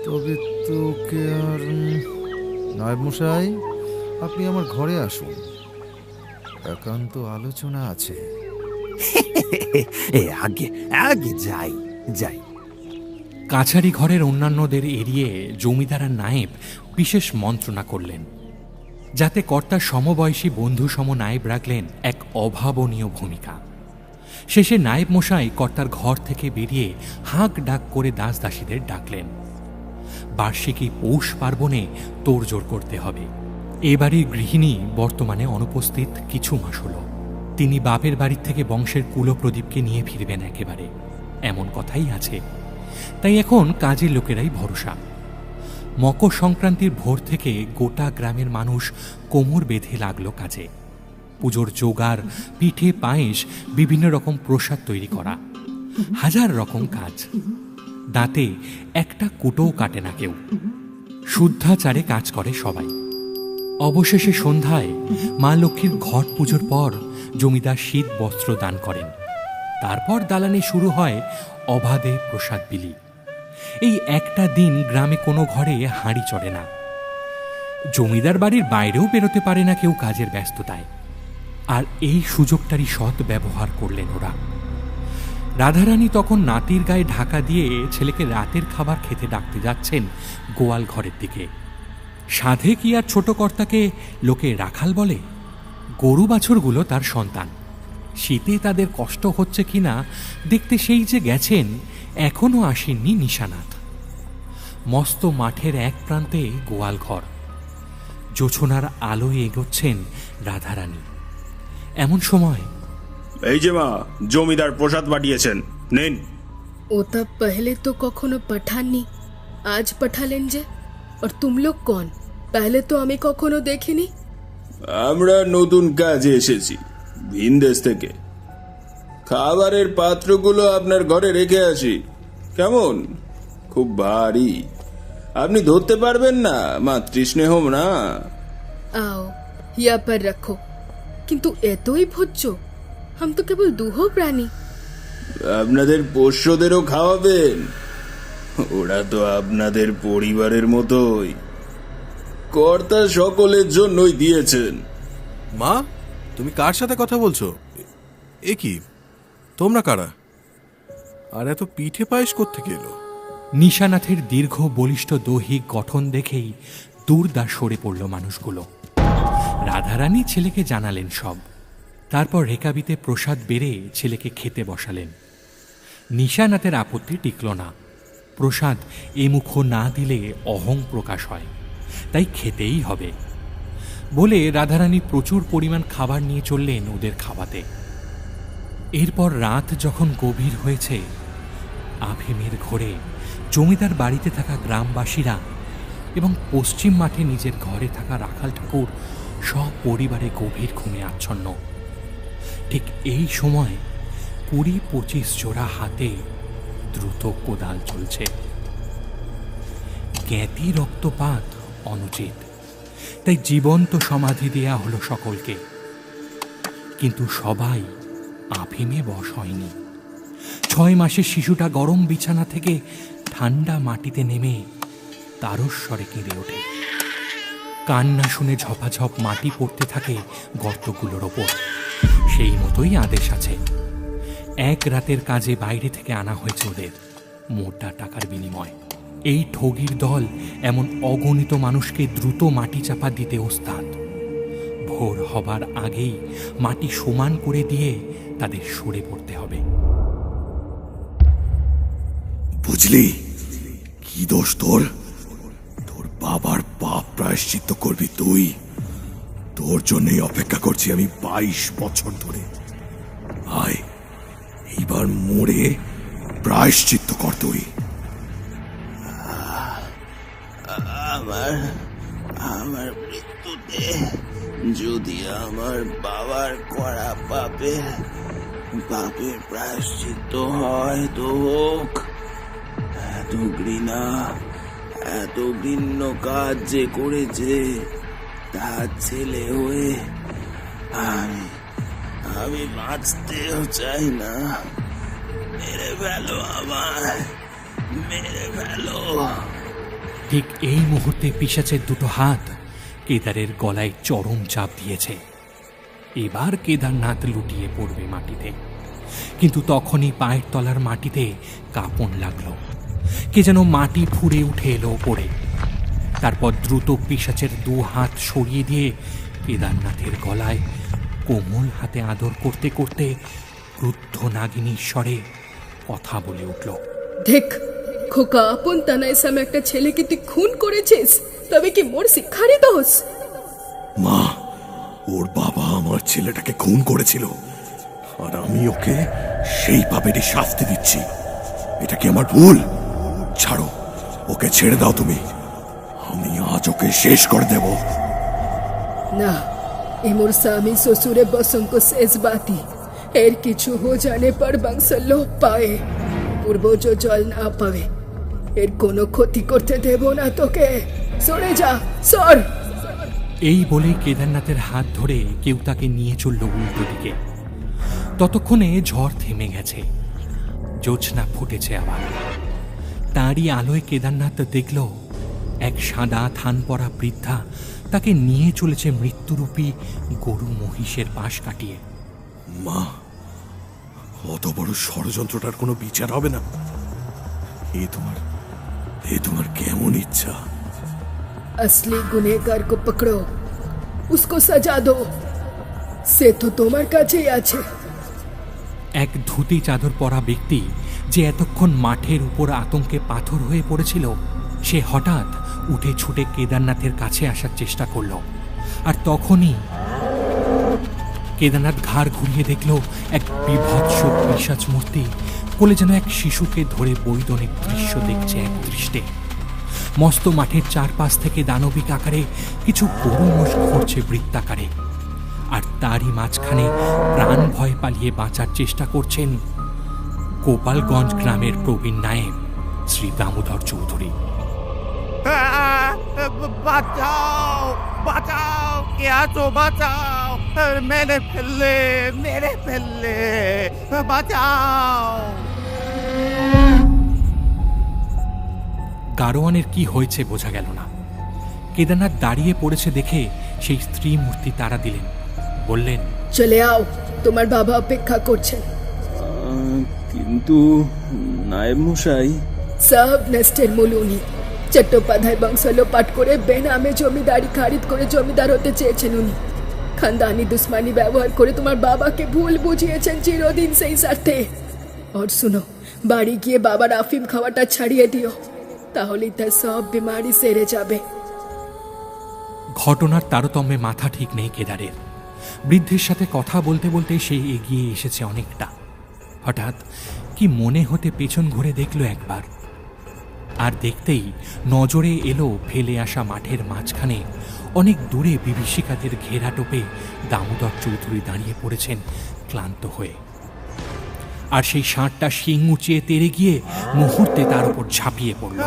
তবে তোকে আর নায়েব মশাই, আপনি আমার ঘরে আসুন, একান্ত আলোচনা আছে। আগে আগে যাই যাই। কাছারি ঘরের অন্যান্যদের এড়িয়ে জমিদার আর নায়েব বিশেষ মন্ত্রণা করলেন, যাতে কর্তার সমবয়সী বন্ধু সম নায়েব রাখলেন এক অভাবনীয় ভূমিকা। শেষে নায়েব মশাই কর্তার ঘর থেকে বেরিয়ে হাঁক ডাক করে দাস দাসীদের ডাকলেন। বার্ষিকী পৌষ পার্বণে তোড়জোড় করতে হবে। এ বাড়ির গৃহিণী বর্তমানে অনুপস্থিত কিছু মাস হল। তিনি বাপের বাড়ির থেকে বংশের কুলপ্রদীপকে নিয়ে ফিরবেন একেবারে, এমন কথাই আছে। তাই এখন কাজের লোকেরাই ভরসা। মকর সংক্রান্তির ভোর থেকে গোটা গ্রামের মানুষ কোমর বেঁধে লাগলো কাজে। পুজোর জোগাড়, পিঠে পায়েস, বিভিন্ন রকম প্রসাদ তৈরি করা, হাজার রকম কাজ। দাঁতে একটা কুটোও কাটে না কেউ। শুদ্ধাচারে কাজ করে সবাই। অবশেষে সন্ধ্যায় মা লক্ষ্মীর ঘট পুজোর পর জমিদার শীত বস্ত্র দান করেন। তারপর দালানে শুরু হয় অবাধে প্রসাদ বিলি। এই একটা দিন গ্রামে কোনো ঘরে হাঁড়ি চড়ে না। জমিদার বাড়ির বাইরেও বেরোতে পারে না কেউ কাজের ব্যস্ততায়। আর এই সুযোগটারই সৎ ব্যবহার করলেন ওরা। রাধারানী তখন নাতির গায়ে ঢাকা দিয়ে ছেলেকে রাতের খাবার খেতে ডাকতে যাচ্ছেন গোয়াল ঘরের দিকে। সাধে কি আর ছোট কর্তাকে লোকে রাখাল বলে? গরু বাছুরগুলো তার সন্তান। শীতে তাদের কষ্ট হচ্ছে কিনা দেখতে সেই যে গেছেন, এখনো আসেননি নিশানাথ। মস্ত মাঠের এক প্রান্তে গোয়াল ঘর। জোছনার আলোয় এগোচ্ছেন রাধারানী। এমন সময়, এই যে মা, জমিদার প্রসাদ পাঠিয়েছেন, নিন। ওটা पहले तो কখনো পাঠাননি, আজ পাঠালেন যে। আর তুম লোক কোন? पहले তো আমি কখনো দেখিনি। আমরা নতুন কাজে এসেছি ভিনদেশ থেকে। খাবারের পাত্রগুলো আপনার ঘরে রেখে আসি। কেমন? খুব ভারী, আপনি ধরতে পারবেন না, মাতৃস্নেহ না। आओ यहाँ पर रखो। কিন্তু এতই ভোজ্য? हम तो केवल দুহো প্রাণী। আপনাদের পোষ্যদেরও খাওয়াবেন? ওরা তো আপনাদের পরিবারের মতোই। কর্তা সকলের জন্যই দিয়েছেন। মা, তুমি কার সাথে কথা বলছো? এ কি, তোমরা কারা? আর এত পিঠে পায়েস কোত্থেকে এলো? নিশানাথের দীর্ঘ বলিষ্ঠ দৈহিক গঠন দেখেই দুর্দা সরে পড়ল মানুষগুলো। রাধারানী ছেলেকে জানালেন সব। তারপর রেকাবিতে প্রসাদ বেড়ে ছেলেকে খেতে বসালেন। নিশানাথের আপত্তি টিকল না। প্রসাদ এমুখ না দিলে অহং প্রকাশ হয়, তাই খেতেই হবে বলে রাধারানী প্রচুর পরিমাণ খাবার নিয়ে চললেন ওদের খাওয়াতে। এরপর রাত যখন গভীর হয়েছে, আফিমের ঘোরে জমিদার বাড়িতে থাকা গ্রামবাসীরা এবং পশ্চিম মাঠে নিজের ঘরে থাকা রাখাল ঠাকুর সব পরিবারে গভীর ঘুমে আচ্ছন্ন। ঠিক এই সময় ২০-২৫ জোড়া হাতে দ্রুত কোদাল চলছে। জ্ঞাতি রক্তপাত অনুচিত, তাই জীবন্ত সমাধি দেয়া হলো সকলকে। কিন্তু সবাই আফিমে বশ হয়নি। ৬ মাসের শিশুটা গরম বিছানা থেকে ঠান্ডা মাটিতে নেমে তারস্বরে কেঁদে ওঠে। কান্না শুনে ঝপাঝপ মাটি পড়তে থাকে গর্তগুলোর ওপর। সেই মতোই আদেশ আছে। এক রাতের কাজে বাইরে থেকে আনা হয়েছে ওদের, মোটা টাকার বিনিময়। এই ঠগির দল এমন অগণিত মানুষকে দ্রুত মাটি চাপা দিতে ওস্তাদ। ভোর হবার আগেই মাটি সমান করে দিয়ে তাদের সরে পড়তে হবে। বুঝলি কি দোষ তোর? তোর বাবার পাপ প্রায়শ্চিত্ত করবি তুই। তোর জন্যই অপেক্ষা করছি আমি 22 বছর ধরে। আয়, এইবার মরে প্রায়শ্চিত্ত কর তুই। আমার মৃত্যুতে যদি আমার বাবার করা পাপের প্রায়শ্চিত্ত হয় তো হোক। এত ঘৃণ্য কাজ যে করেছে তার ছেলে হয়ে আমি বাঁচতেও চাই না। মেরে ফেলো আমায়, মেরে ফেলো। ঠিক এই মুহূর্তে পিশাচের দুটো হাত কেদারের গলায় চরম চাপ দিয়েছে। এবার কেদারনাথ লুটিয়ে পড়বে মাটিতে, কিন্তু তখনই পায়ের তলার মাটিতে কাঁপন লাগলো। কে যেন মাটি ফুঁড়ে উঠে এলো পড়ে। তারপর দ্রুত পিশাচের 2 হাত সরিয়ে দিয়ে কেদারনাথের গলায় কোমল হাতে আদর করতে করতে ক্রুদ্ধ নাগিনীর স্বরে কথা বলে উঠল। দেখ খোকা, আপন তানায় সামনে একটা ছেলেকে তুই খুন করেছিস, তবে কি মোর শিক্ষারই দোষ? মা, ওর বাবা আমার ছেলেটাকে খুন করেছিল, আর আমি ওকে সেই পাপেরই শাস্তি দিচ্ছি। এটা কি আমার ভুল? ছাড়ো, ওকে ছেড়ে দাও তুমি। আমি আজ ওকে শেষ করে দেব। না, এ মোর স্বামী শ্বশুরে বসন কো শেষ বাতি। এর কিছু হো জানে পর বংশ লোপ পায়, পূর্বজ জল না পাবে। এর কোনো ক্ষতি করতে দেব না তোকে। সরে যা, সর। এই বলে কেদারনাথের হাত ধরে কেউ তাকে নিয়ে চলল উল্টো দিকে। ততক্ষণে ঝড় থেমে গেছে, জ্যোৎস্না ফুটেছে আবার। তারই আলোয় কেদারনাথ দেখল এক সাদা থান পরা বৃদ্ধা তাকে নিয়ে চলেছে মৃত্যুরূপী গরু মহিষের পাশ কাটিয়ে। মা, অত বড় ষড়যন্ত্রটার কোনো বিচার হবে না? এ তোমার কেমন ইচ্ছা? असली गुनहगार को पकड़ो, उसको सजा दो। সে তো তোমার কাছেই আছে। এক ধুতি চাদর পরা ব্যক্তি, যে এতক্ষণ মাঠের উপর আতঙ্কে পাথর হয়ে পড়েছিল, সে হঠাৎ উঠে ছুটে কেদারনাথের কাছে আসার চেষ্টা করল। আর তখনই কেদারনাথ ঘাড় ঘুরিয়ে দেখল এক বিভৎস পিশাচ মূর্তি কোলে যেন এক শিশুকে ধরে বৈদনিক দৃশ্য দেখছে এক দৃষ্টে। মস্ত মাঠের চারপাশ থেকে দানবিক আকারে কিছু গরু মোষ ঘুরছে বৃত্তাকারে, আর তারই মাঝখানে প্রাণ ভয় পালিয়ে বাঁচার চেষ্টা করছেন গোপালগঞ্জ গ্রামের প্রবীণ নায়েব শ্রী দামোদর চৌধুরী। বাঁচাও, বাঁচাও, কে আছো? বাঁচাও, মেরে ফেললে, বাঁচাও। গারোয়ানের কি হয়েছে বোঝা গেল না। কেদারনাথ দাঁড়িয়ে পড়েছে দেখে সেই স্ত্রী মূর্তি তাড়া দিলেন, বললেন, চলে আও, তোমার বাবা অপেক্ষা করছেন। কিন্তু নায়েব মশাই। সব নষ্টের মূল উনি। চট্টোপাধ্যায় বংশ লোপাট করে বেনামে জমিদারি খারিদ করে জমিদার হতে চেয়েছেন উনি। খানদানি দুশ্মনী ব্যবহার করে তোমার বাবাকে ভুল বুঝিয়েছেন চিরদিন সেই স্বার্থে। আর শুনো, বাড়ি গিয়ে বাবার আফিম খাওয়াটা ছাড়িয়ে দিও, তাহলেই তার সব বিমারি সেরে যাবে। ঘটনার তারতম্যে মাথা ঠিক নেই কেদারের। বৃদ্ধের সাথে কথা বলতে বলতে সে এগিয়ে এসেছে অনেকটা। হঠাৎ কি মনে হতে পেছন ঘুরে দেখল একবার, আর দেখতেই নজরে এলো ফেলে আসা মাঠের মাঝখানে অনেক দূরে বিভীষিকাদের ঘেরা টোপে দামোদর চৌধুরী দাঁড়িয়ে পড়েছেন ক্লান্ত হয়ে। আর সেই ষাঁড়টা শিং উঁচিয়ে তেড়ে গিয়ে মুহূর্তে তার উপর ঝাঁপিয়ে পড়ল।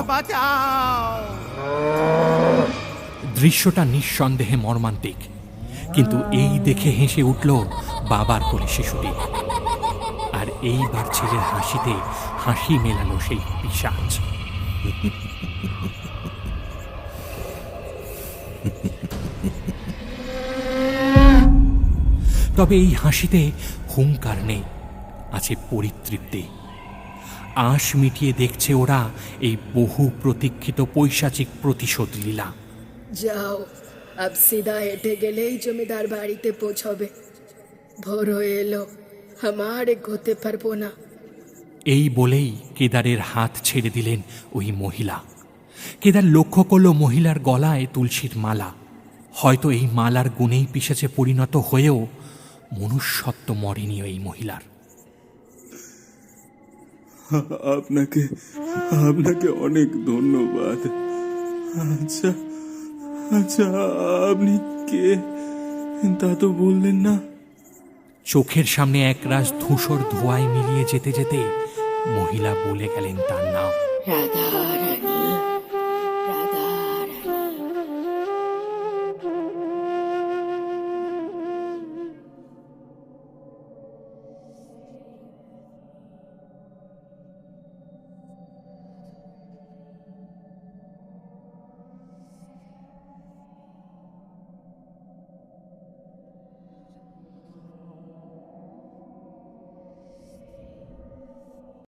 দৃশ্যটা নিঃসন্দেহে মর্মান্তিক, কিন্তু এই দেখে হেসে উঠল বাবার কোলে শিশুটি। আর এইবার ছেলের হাসিতে হাসি মেলালো সেই পিশাচ। তবে এই হাসিতে হুঙ্কার নেই, আছে পরিতৃপ্তি। আঁশ মিটিয়ে দেখছে ওরা এই বহু প্রতীক্ষিত পৈশাচিক প্রতিশোধ লীলা। যাও, আব সিধা হেঁটে গেলেই জমিদার বাড়িতে পৌঁছবে। ভোর হয়ে এলো, আমার এগোতে পারবো না। এই বলেই কেদারের হাত ছেড়ে দিলেন ওই মহিলা। কেদার লক্ষ্য করল মহিলার গলায় তুলসীর মালা। হয়তো এই মালার গুণেই পিশাচে পরিণত হয়েও মনুষ্যত্ব মরেনি এই মহিলার। আপনাকে আপনাকে অনেক ধন্যবাদ। আচ্ছা আচ্ছা, আপনি কে তা তো বললেন না। চোখের সামনে একরাশ ধূসর ধোঁয়ায় মিলিয়ে যেতে যেতে মহিলা বলে গেলেন তার নাম। রাধা রানী।